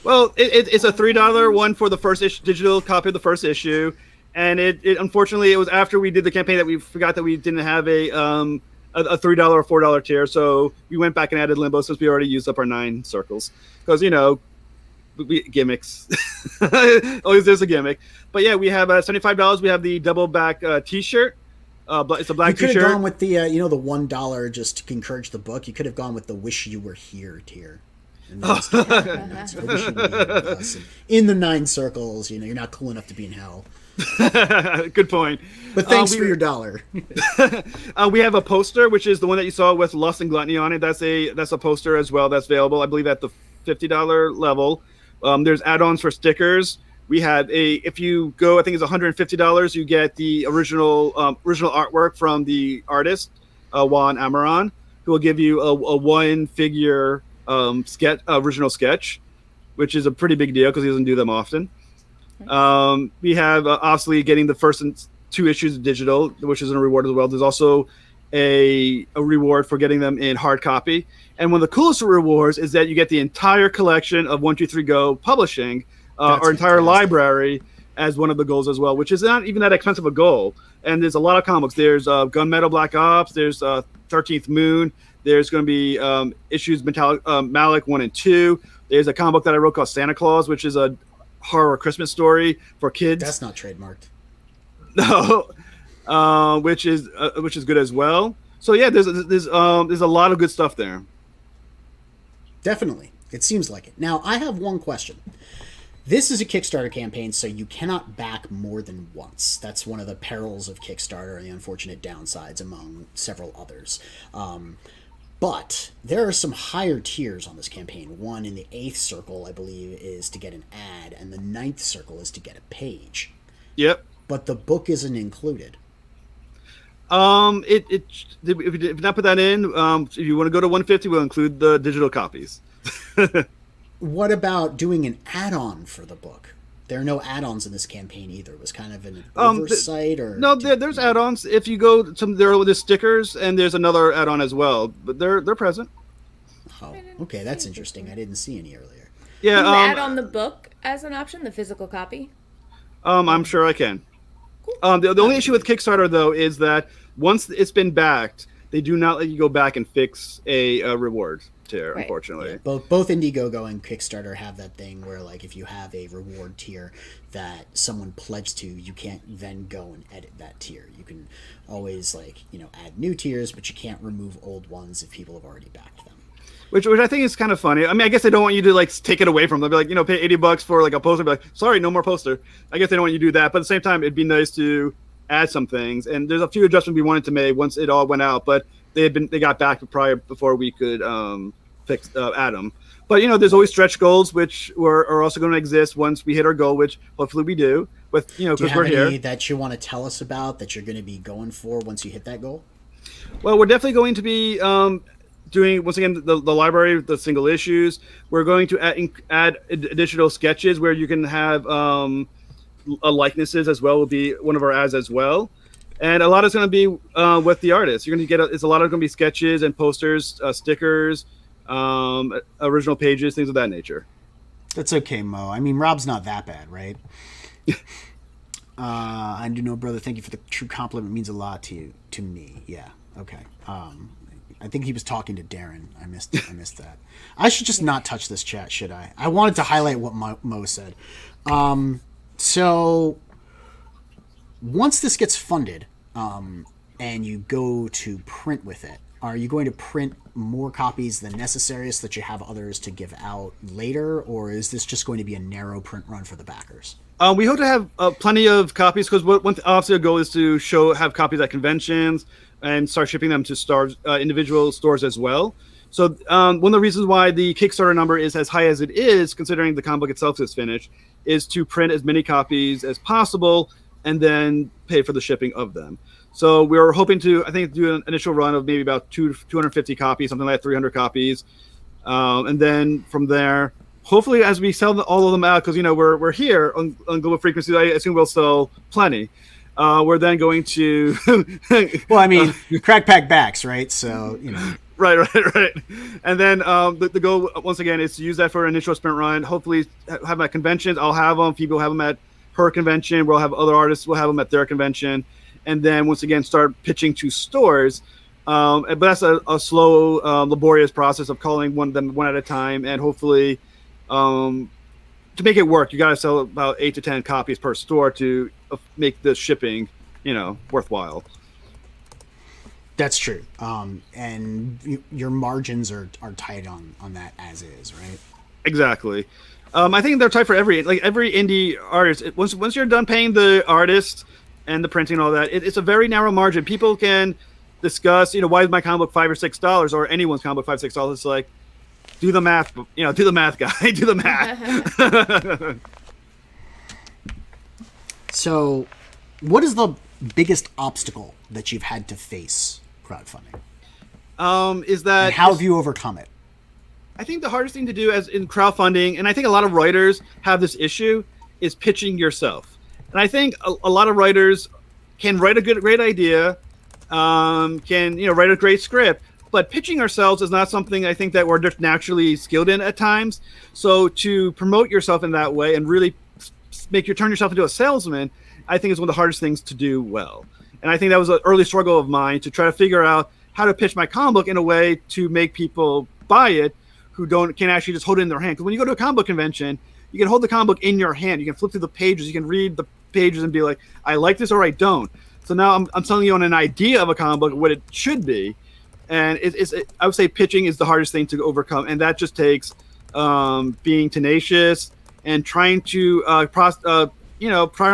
Well, it's a $3 one for the first issue, digital copy of the first issue, and it unfortunately it was after we did the campaign that we forgot that we didn't have a $3 or $4 tier, so we went back and added limbo since we already used up our 9 circles because gimmicks. Always there's a gimmick. But yeah, we have $75. We have the double back T-shirt. It's a black T-shirt. You could have gone with the the $1 just to encourage the book. You could have gone with the "Wish You Were Here" tier. In the 9 circles, you're not cool enough to be in hell. Good point. But thanks for your $1. We have a poster, which is the one that you saw with Lust and Gluttony on it. That's a poster as well. That's available, I believe, at the $50 level. There's add-ons for stickers. We have if you go, I think it's $150. You get the original artwork from the artist Juan Amaran, who will give you a 1-figure original sketch, which is a pretty big deal because he doesn't do them often. We have obviously getting the first 2 issues of digital, which is a reward as well. There's also a reward for getting them in hard copy. And one of the coolest rewards is that you get the entire collection of 123 Go Publishing, our entire library, as one of the goals as well, which is not even that expensive a goal. And there's a lot of comics. There's Gunmetal Black Ops. There's 13th Moon. There's going to be issues Malek 1 and 2. There's a comic book that I wrote called Santa Claus, which is a horror Christmas story for kids. That's not trademarked. No, which is good as well. So yeah, there's a lot of good stuff there. Definitely, it seems like it. Now I have one question. This is a Kickstarter campaign, so you cannot back more than once. That's one of the perils of Kickstarter and the unfortunate downsides among several others. But there are some higher tiers on this campaign. One in the 8th circle, I believe, is to get an ad, and the 9th circle is to get a page. Yep. But the book isn't included. If we did not put that in, if you want to go to 150, we'll include the digital copies. What about doing an add-on for the book? There are no add-ons in this campaign either. It was kind of an oversight, or no. There's add-ons. If you go there are stickers, and there's another add-on as well, but they're present. Oh, okay, that's interesting. I didn't see any earlier. Yeah, add on the book as an option, the physical copy. I'm sure I can. The only issue with Kickstarter though is that once it's been backed, they do not let you go back and fix a reward tier, right. Unfortunately. Yeah, both Indiegogo and Kickstarter have that thing where, like, if you have a reward tier that someone pledged to, you can't then go and edit that tier. You can always, add new tiers, but you can't remove old ones if people have already backed them. Which I think is kind of funny. I mean, I guess they don't want you to take it away from them. Be like, pay $80 for a poster. Be like, sorry, no more poster. I guess they don't want you to do that. But at the same time, it'd be nice to add some things. And there's a few adjustments we wanted to make once it all went out, but they got back before we could add them. But there's always stretch goals, which are also going to exist once we hit our goal, which hopefully we do. But because we're here. Do you have any that you want to tell us about that you're going to be going for once you hit that goal? Well, we're definitely going to be doing, once again, the library, the single issues. We're going to add additional sketches where you can have likenesses as well. Will be one of our ads as well. And a lot is going to be with the artists. You're going to get it's a lot of going to be sketches and posters, stickers, original pages, things of that nature. That's okay, Mo. I mean, Rob's not that bad, right? I do know, brother. Thank you for the true compliment. It means a lot to me. Yeah. Okay. I think he was talking to Darren. I missed that. I should just not touch this chat, should I? I wanted to highlight what Mo said. So once this gets funded, and you go to print with it, are you going to print more copies than necessary so that you have others to give out later, or is this just going to be a narrow print run for the backers? We hope to have plenty of copies because obviously our goal is to have copies at conventions and start shipping them to individual stores as well. So one of the reasons why the Kickstarter number is as high as it is, considering the comic book itself is finished, is to print as many copies as possible and then pay for the shipping of them. So we're hoping to, I think, do an initial run of maybe about 250 copies, something like 300 copies. And then from there, hopefully as we sell all of them out, because, we're here on Global Frequency, I assume we'll sell plenty. We're then going to... Well, I mean, Crackback backs, right? So, Right. And then the goal, once again, is to use that for an initial sprint run. Hopefully have them at conventions. I'll have them. People will have them at her convention. We'll have other artists. We'll have them at their convention. And then, once again, start pitching to stores. But that's a slow, laborious process of calling them one at a time. And hopefully, to make it work, you got to sell about 8 to 10 copies per store to make the shipping, worthwhile. That's true. And your margins are tight on that as is, right? Exactly. I think they're tight for every indie artist. Once you're done paying the artist and the printing and all that, it's a very narrow margin. People can discuss, why is my comic book $5 or $6, or anyone's comic book $5 or $6. It's like, do the math, do the math, guy, do the math. So, what is the biggest obstacle that you've had to face crowdfunding? And how have you overcome it? I think the hardest thing to do as in crowdfunding, and I think a lot of writers have this issue, is pitching yourself. And I think a lot of writers can write a great idea, can write a great script, but pitching ourselves is not something I think that we're just naturally skilled in at times. So to promote yourself in that way and really turn yourself into a salesman, I think is one of the hardest things to do well. And I think that was an early struggle of mine, to try to figure out how to pitch my comic book in a way to make people buy it who can actually just hold it in their hand. Because when you go to a comic book convention, you can hold the comic book in your hand. You can flip through the pages. You can read the pages and be like, I like this or I don't. So now I'm telling you on an idea of a comic book, what it should be. And I would say pitching is the hardest thing to overcome. And that just takes being tenacious and trying to, trial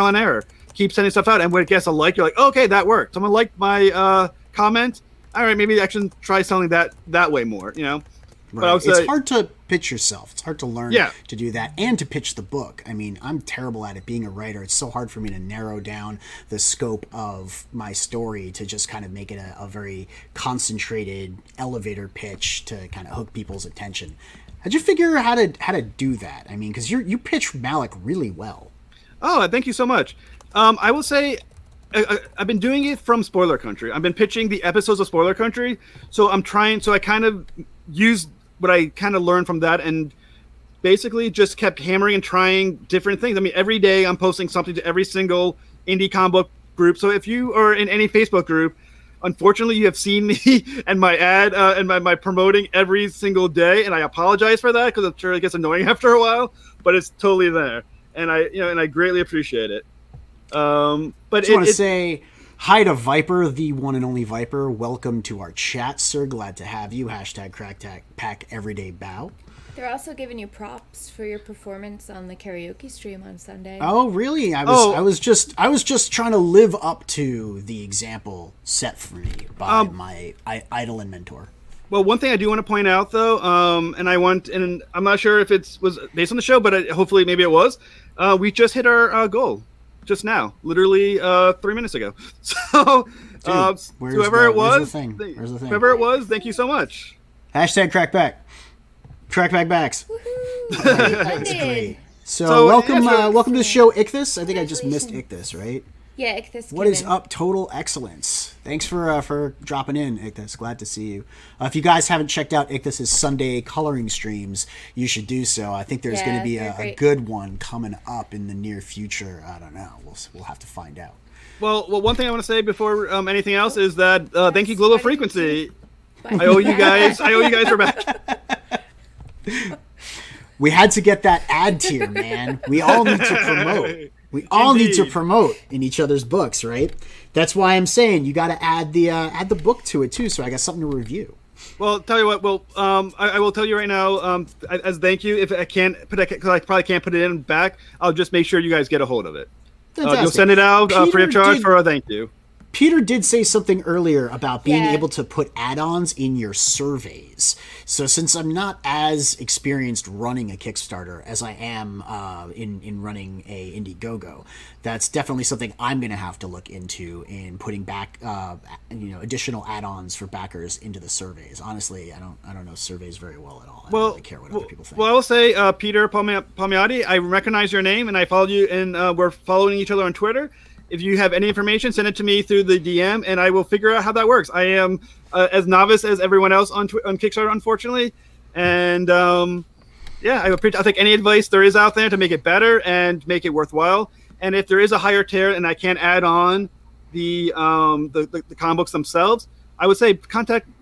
and error. Keep sending stuff out. And when it gets a like, you're like, oh, okay, that worked. Someone liked my comment. All right, maybe I should try selling that way more, Right. But I would say, it's hard to pitch yourself. It's hard to learn to do that and to pitch the book. I mean, I'm terrible at it being a writer. It's so hard for me to narrow down the scope of my story to just kind of make it a very concentrated elevator pitch to kind of hook people's attention. How'd you figure out how to do that? I mean, because you pitch Malek really well. Oh, thank you so much. I will say I've been doing it from Spoiler Country. I've been pitching the episodes of Spoiler Country. So I kind of used what I kind of learned from that and basically just kept hammering and trying different things. I mean, every day I'm posting something to every single indie comic book group. So if you are in any Facebook group, unfortunately you have seen me and my ad and my promoting every single day. And I apologize for that because I'm sure it gets annoying after a while, but it's totally there. And I greatly appreciate it. But I just want to say hi to Viper, the one and only Viper. Welcome to our chat, sir. Glad to have you. #Crackback Everyday Bow. They're also giving you props for your performance on the karaoke stream on Sunday. Oh, really? I was just trying to live up to the example set for me by my idol and mentor. Well, one thing I do want to point out, though, and I'm not sure if it was based on the show, but hopefully maybe it was. We just hit our goal. Just now, literally 3 minutes ago. So, whoever it was, whoever it was, thank you so much. #Crackback. Crackback backs. That's great. So welcome to the show, Ichthus. I think I just missed Ichthus, right? Yeah, Ichthus. What is up, Total Excellence? Thanks for dropping in, Ichthus. Glad to see you. If you guys haven't checked out Ichthus's Sunday coloring streams, you should do so. I think there's going to be a good one coming up in the near future. I don't know. We'll have to find out. Well, one thing I want to say before anything else is that thank you, Global Frequency. I owe you guys for back. We had to get that ad tier, man. We all need to promote. We all need to promote in each other's books, right? That's why I'm saying you got to add the book to it too, so I got something to review. Well, tell you what. Well, I will tell you right now. As thank you, if I can't put it, because I probably can't put it in back, I'll just make sure you guys get a hold of it. You'll send it out free of charge for a thank you. Peter did say something earlier about being Yeah. able to put add-ons in your surveys. So since I'm not as experienced running a Kickstarter as I am in running a Indiegogo, that's definitely something I'm going to have to look into in putting back additional add-ons for backers into the surveys. Honestly, I don't know surveys very well at all. I don't really care what other people think. Well, I will say, Peter Palmiotti, I recognize your name, and I followed you, and we're following each other on Twitter. If you have any information, send it to me through the DM, and I will figure out how that works. I am as novice as everyone else on Kickstarter, unfortunately. And I'll take any advice there is out there to make it better and make it worthwhile. And if there is a higher tier and I can't add on the comic books themselves, I would say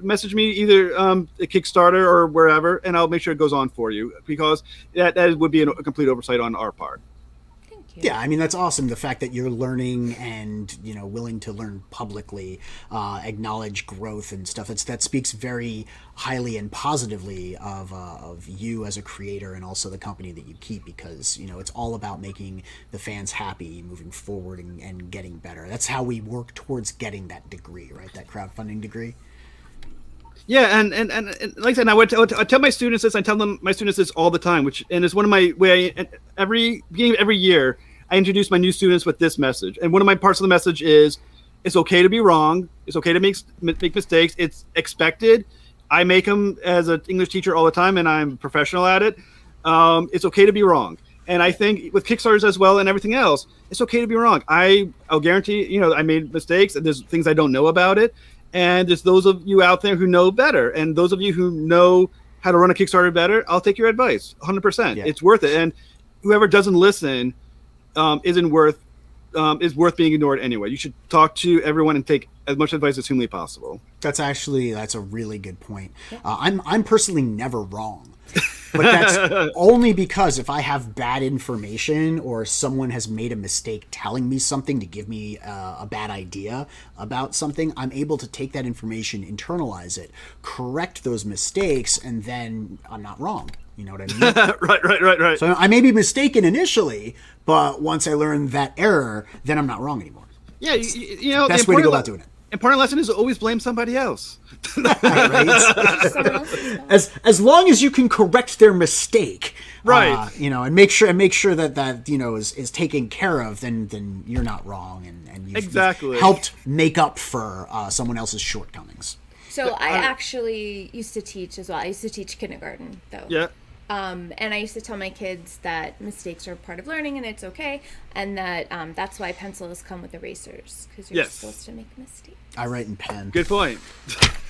message me either at Kickstarter or wherever, and I'll make sure it goes on for you, because that would be a complete oversight on our part. Yeah, I mean, that's awesome. The fact that you're learning and, willing to learn publicly, acknowledge growth and stuff. That speaks very highly and positively of you as a creator and also the company that you keep, because, it's all about making the fans happy, moving forward and getting better. That's how we work towards getting that degree, right? That crowdfunding degree. Yeah, and like I said, I tell my students this. I tell my students this all the time, and it's one of my beginning of every year, I introduce my new students with this message. And one of my parts of the message is, it's okay to be wrong. It's okay to make mistakes. It's expected. I make them as an English teacher all the time, and I'm professional at it. It's okay to be wrong. And I think with Kickstarters as well and everything else, it's okay to be wrong. I'll guarantee, I made mistakes, and there's things I don't know about it. And there's those of you out there who know better. And those of you who know how to run a Kickstarter better, I'll take your advice 100%. Yeah. It's worth it. And whoever doesn't listen is worth being ignored anyway. You should talk to everyone and take as much advice as humanly possible. That's a really good point. I'm personally never wrong. But that's only because if I have bad information or someone has made a mistake telling me something to give me a bad idea about something, I'm able to take that information, internalize it, correct those mistakes, and then I'm not wrong. You know what I mean? Right. So I may be mistaken initially, but once I learn that error, then I'm not wrong anymore. Yeah, best way to go about doing it. Important lesson is always blame somebody else. Right? As long as you can correct their mistake, right? And make sure that is taken care of, then you're not wrong, and you've helped make up for someone else's shortcomings. So I actually used to teach as well. I used to teach kindergarten, though. Yeah. And I used to tell my kids that mistakes are part of learning and it's okay, and that that's why pencils come with erasers, because you're supposed to make mistakes. I write in pen. Good point.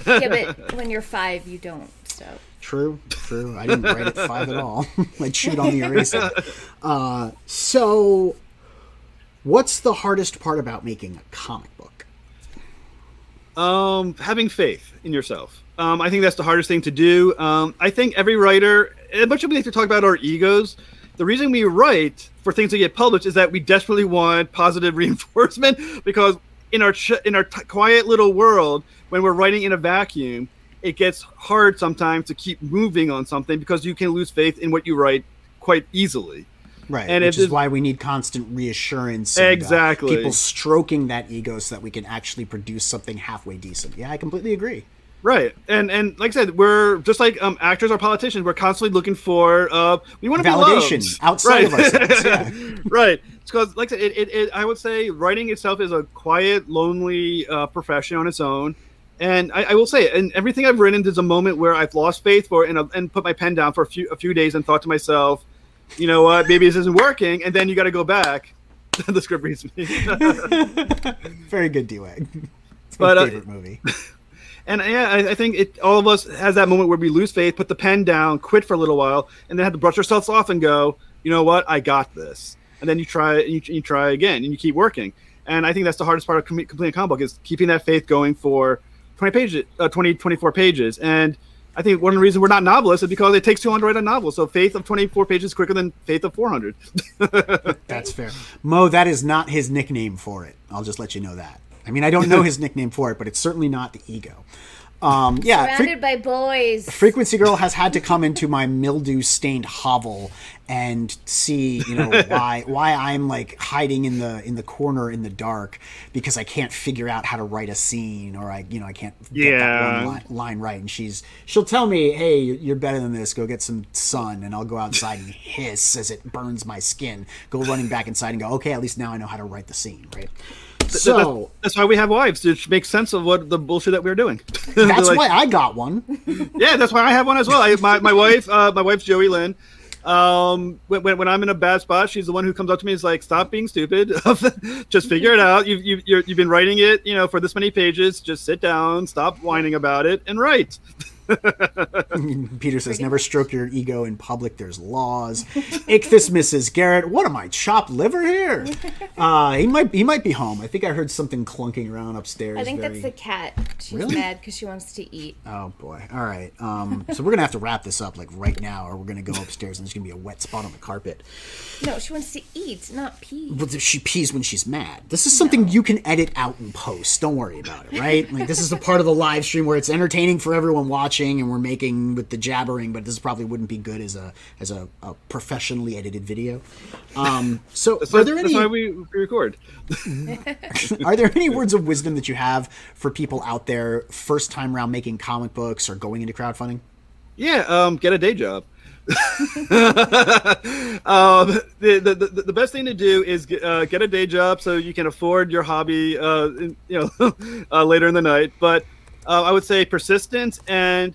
Yeah, but when you're 5, you don't. So true. I didn't write at 5 at all. I'd shoot on the eraser. So, what's the hardest part about making a comic book? Having faith in yourself. I think that's the hardest thing to do. I think every writer, as much as we like to talk about our egos, the reason we write for things to get published is that we desperately want positive reinforcement, because in our quiet little world, when we're writing in a vacuum, it gets hard sometimes to keep moving on something, because you can lose faith in what you write quite easily. Right, and which is why we need constant reassurance. And, exactly. People stroking that ego so that we can actually produce something halfway decent. Yeah, I completely agree. Right, and like I said, we're just like actors or politicians. We're constantly looking for we want to validation be loved outside of ourselves. Yeah. Right, because like I said, I would say writing itself is a quiet, lonely profession on its own. And I will say, in everything I've written, there's a moment where I've lost faith and put my pen down for a few days and thought to myself, you know what, maybe this isn't working, and then you got to go back. The script reads me. Very good, D-Wag. It's my favorite movie. And yeah, I think all of us has that moment where we lose faith, put the pen down, quit for a little while, and then have to brush ourselves off and go, you know what, I got this. And then you try, and you try again, and you keep working. And I think that's the hardest part of completing a comic book, is keeping that faith going for 24 pages. And I think one of the reasons we're not novelists is because it takes too long to write a novel. So faith of 24 pages is quicker than faith of 400. That's fair. Mo, that is not his nickname for it. I'll just let you know that. I mean, I don't know his nickname for it, but it's certainly not the ego. Yeah, Surrounded by boys. Frequency Girl has had to come into my mildew-stained hovel and see, why I'm like hiding in the corner in the dark because I can't figure out how to write a scene, or I can't get that one line right. And she'll tell me, "Hey, you're better than this. Go get some sun." And I'll go outside and hiss as it burns my skin. Go running back inside and go, "Okay, at least now I know how to write the scene." Right. So that's why we have wives, to make sense of what the bullshit that we're doing. That's why I got one. Yeah, that's why I have one as well. My wife's Joey Lynn. When I'm in a bad spot, she's the one who comes up to me and is like, "Stop being stupid. Just figure it out. You've been writing it, for this many pages. Just sit down, stop whining about it, and write." Peter says, "Never stroke your ego in public. There's laws." Ichthus misses Garrett. What am I, chopped liver here? He might be home. I think I heard something clunking around upstairs. I think that's the cat. She's Really? mad because she wants to eat. Oh boy. All right. So we're gonna have to wrap this up like right now, or we're gonna go upstairs and there's gonna be a wet spot on the carpet. No, she wants to eat, not pee. Well, she pees when she's mad. This is something you can edit out and post. Don't worry about it, right? Like, this is the part of the live stream where it's entertaining for everyone watching, and we're making with the jabbering, but this probably wouldn't be good as a professionally edited video. So That's are there any? That's why we record. Are there any words of wisdom that you have for people out there first time around making comic books or going into crowdfunding? Yeah, get a day job. The best thing to do is get a day job so you can afford your hobby, later in the night. But I would say persistence, and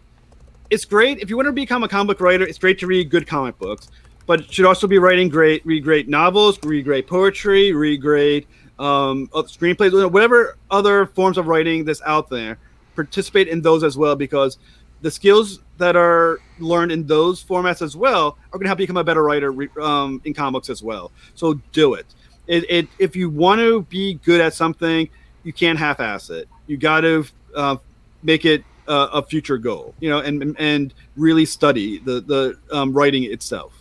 it's great if you want to become a comic book writer. It's great to read good comic books, but you should also be read great novels, read great poetry, read great screenplays, whatever other forms of writing that's out there. Participate in those as well, because the skills that are learned in those formats as well are going to help you become a better writer in comics as well. So do it. If you want to be good at something, you can't half-ass it. You got to make it a future goal, and really study the writing itself.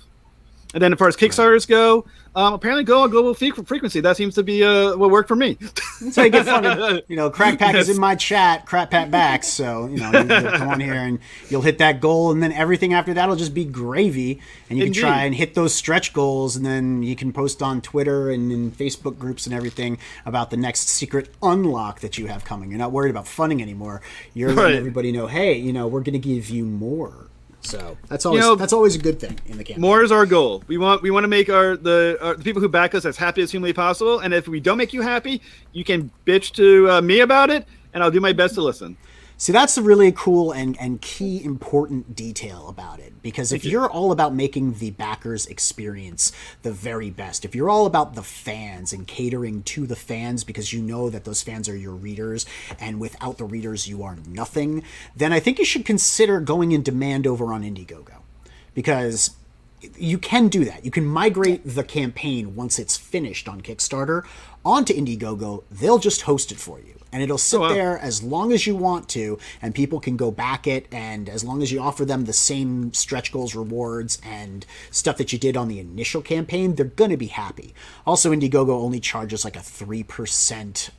And then as far as Kickstarters go, apparently go on global frequency. That seems to be what worked for me. That's how you get funded. Crackback is in my chat, Crackback backs. So, you'll come on here and you'll hit that goal, and then everything after that will just be gravy. And you can try and hit those stretch goals, and then you can post on Twitter and in Facebook groups and everything about the next secret unlock that you have coming. You're not worried about funding anymore. You're letting everybody know, hey, we're going to give you more. So that's always a good thing in the campaign. More is our goal. We want to make the people who back us as happy as humanly possible. And if we don't make you happy, you can bitch to me about it, and I'll do my best to listen. See, that's the really cool and key important detail about it. Because if you're all about making the backers' experience the very best, if you're all about the fans and catering to the fans because you know that those fans are your readers, and without the readers you are nothing, then I think you should consider going in demand over on Indiegogo. Because you can do that. You can migrate the campaign once it's finished on Kickstarter onto Indiegogo. They'll just host it for you. And it'll sit there as long as you want to, and people can go back it, and as long as you offer them the same stretch goals, rewards, and stuff that you did on the initial campaign, they're going to be happy. Also, Indiegogo only charges like a 3%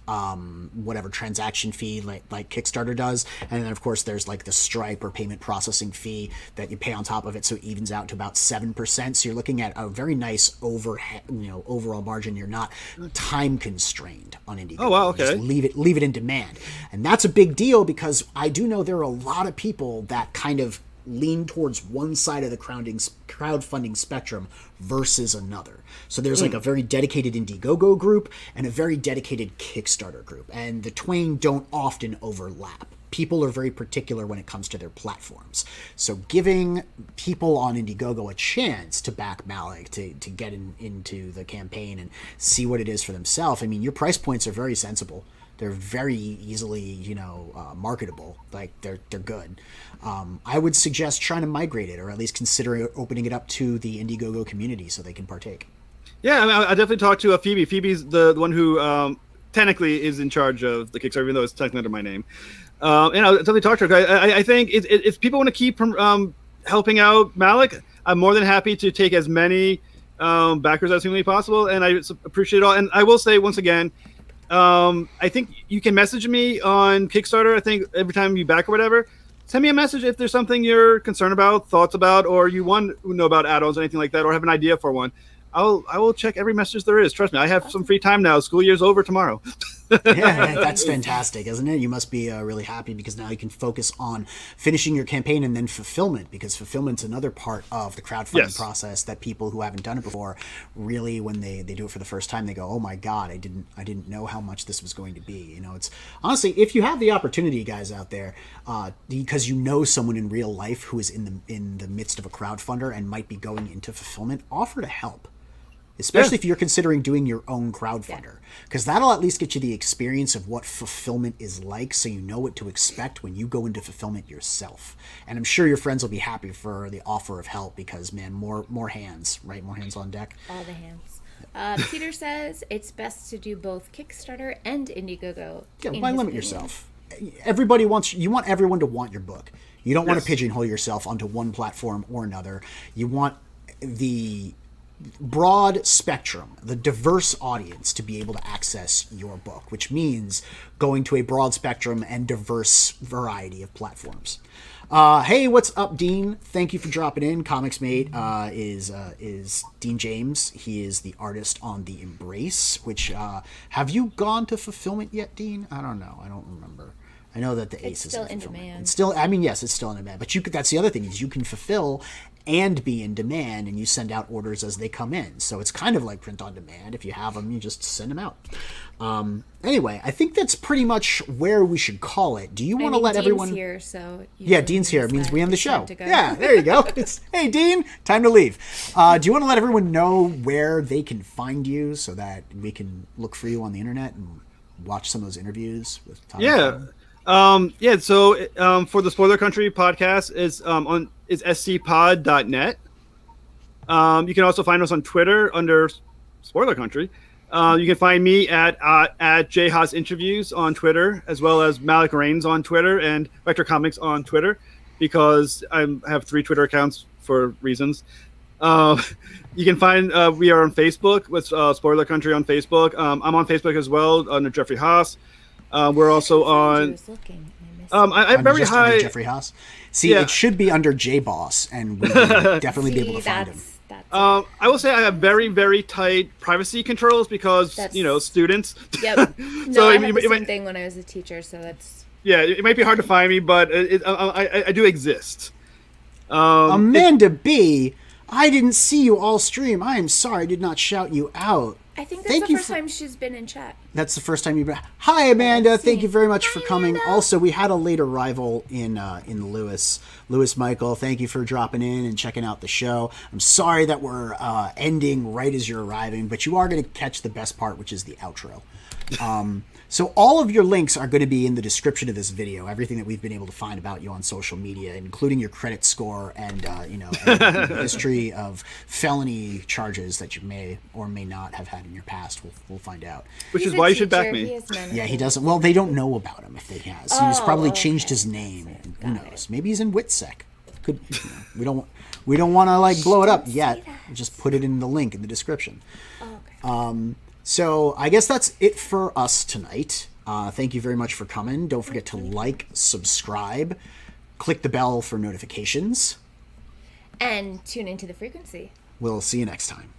whatever transaction fee like Kickstarter does. And then, of course, there's like the Stripe or payment processing fee that you pay on top of it, so it evens out to about 7%. So you're looking at a very nice overall margin. You're not time constrained on Indiegogo. Oh, wow, okay. Just leave it in demand. And that's a big deal, because I do know there are a lot of people that kind of lean towards one side of the crowdfunding spectrum versus another. So there's like a very dedicated Indiegogo group and a very dedicated Kickstarter group, and the twain don't often overlap. People are very particular when it comes to their platforms. So giving people on Indiegogo a chance to back Malek, to get into the campaign and see what it is for themselves. I mean, your price points are very sensible. They're very easily, marketable. Like they're good. I would suggest trying to migrate it, or at least consider opening it up to the Indiegogo community so they can partake. Yeah, I definitely talked to Phoebe. Phoebe's the one who technically is in charge of the Kickstarter, even though it's technically under my name. And I'll definitely talk to her. I think if people want to keep helping out Malek, I'm more than happy to take as many backers as humanly possible, and I appreciate it all. And I will say once again, I think you can message me on Kickstarter. I think every time you back or whatever, send me a message if there's something you're concerned about, thoughts about, or you want to know about add-ons or anything like that, or have an idea for one. I will check every message there is. Trust me, I have some free time now. School year's over tomorrow. Yeah, that's fantastic, isn't it? You must be really happy because now you can focus on finishing your campaign and then fulfillment, because fulfillment's another part of the crowdfunding process that people who haven't done it before really, when they do it for the first time, they go, "Oh my God, I didn't know how much this was going to be." You know, it's honestly, if you have the opportunity, guys out there, because you know someone in real life who is in the midst of a crowdfunder and might be going into fulfillment, offer to help. Especially if you're considering doing your own crowdfunder, because that'll at least get you the experience of what fulfillment is like, so you know what to expect when you go into fulfillment yourself. And I'm sure your friends will be happy for the offer of help, because man, more hands, right? More hands on deck. All the hands. Peter says it's best to do both Kickstarter and Indiegogo. Yeah, why limit yourself? You want everyone to want your book. You don't want to pigeonhole yourself onto one platform or another. You want the broad spectrum, the diverse audience to be able to access your book, which means going to a broad spectrum and diverse variety of platforms. Hey, what's up, Dean? Thank you for dropping in. Comics Mate is Dean James. He is the artist on The Embrace, which have you gone to fulfillment yet, Dean? I don't know. I don't remember. I know that the Ace is still in demand. It's still, I mean, yes, it's still in demand. But that's the other thing, is you can fulfill and be in demand, and you send out orders as they come in. So it's kind of like print on demand. If you have them, you just send them out. Anyway, I think that's pretty much where we should call it. Do you want to let everyone? Dean's here, so Dean's here. It means we end the show. Yeah, there you go. Hey, Dean, time to leave. Do you want to let everyone know where they can find you so that we can look for you on the internet and watch some of those interviews with Tom? So for the Spoiler Country podcast is scpod.net. You can also find us on Twitter under Spoiler Country. You can find me at Jeff Haas Interviews on Twitter, as well as Malek Reigns on Twitter and Vector Comics on Twitter, because I have 3 Twitter accounts for reasons. You can find we are on Facebook with Spoiler Country on Facebook. I'm on Facebook as well under Jeffrey Haas. We're also on. I'm very high. Under Jeffrey Haas. See, it should be under Jboss, and we would definitely be able to find him. I will say I have very, very tight privacy controls because students. Yep. No, I had the same thing when I was a teacher, so that's. Yeah, it might be hard to find me, but I do exist. Amanda B, I didn't see you all stream. I am sorry I did not shout you out. I think that's the first time she's been in chat. That's the first time you've been. Hi, Amanda. Thank you very much for coming. Amanda. Also, we had a late arrival in Lewis. Lewis Michael, thank you for dropping in and checking out the show. I'm sorry that we're ending right as you're arriving, but you are going to catch the best part, which is the outro. So all of your links are going to be in the description of this video. Everything that we've been able to find about you on social media, including your credit score and and history of felony charges that you may or may not have had in your past. We'll find out. Which is why you should back me. Yeah, he doesn't. Well, they don't know about him if they has. He's probably changed his name. Who knows? Maybe he's in WITSEC. Could we don't want to blow it up yet. Just put it in the link in the description. Oh, okay. So I guess that's it for us tonight. Thank you very much for coming. Don't forget to like, subscribe, click the bell for notifications. And tune into the frequency. We'll see you next time.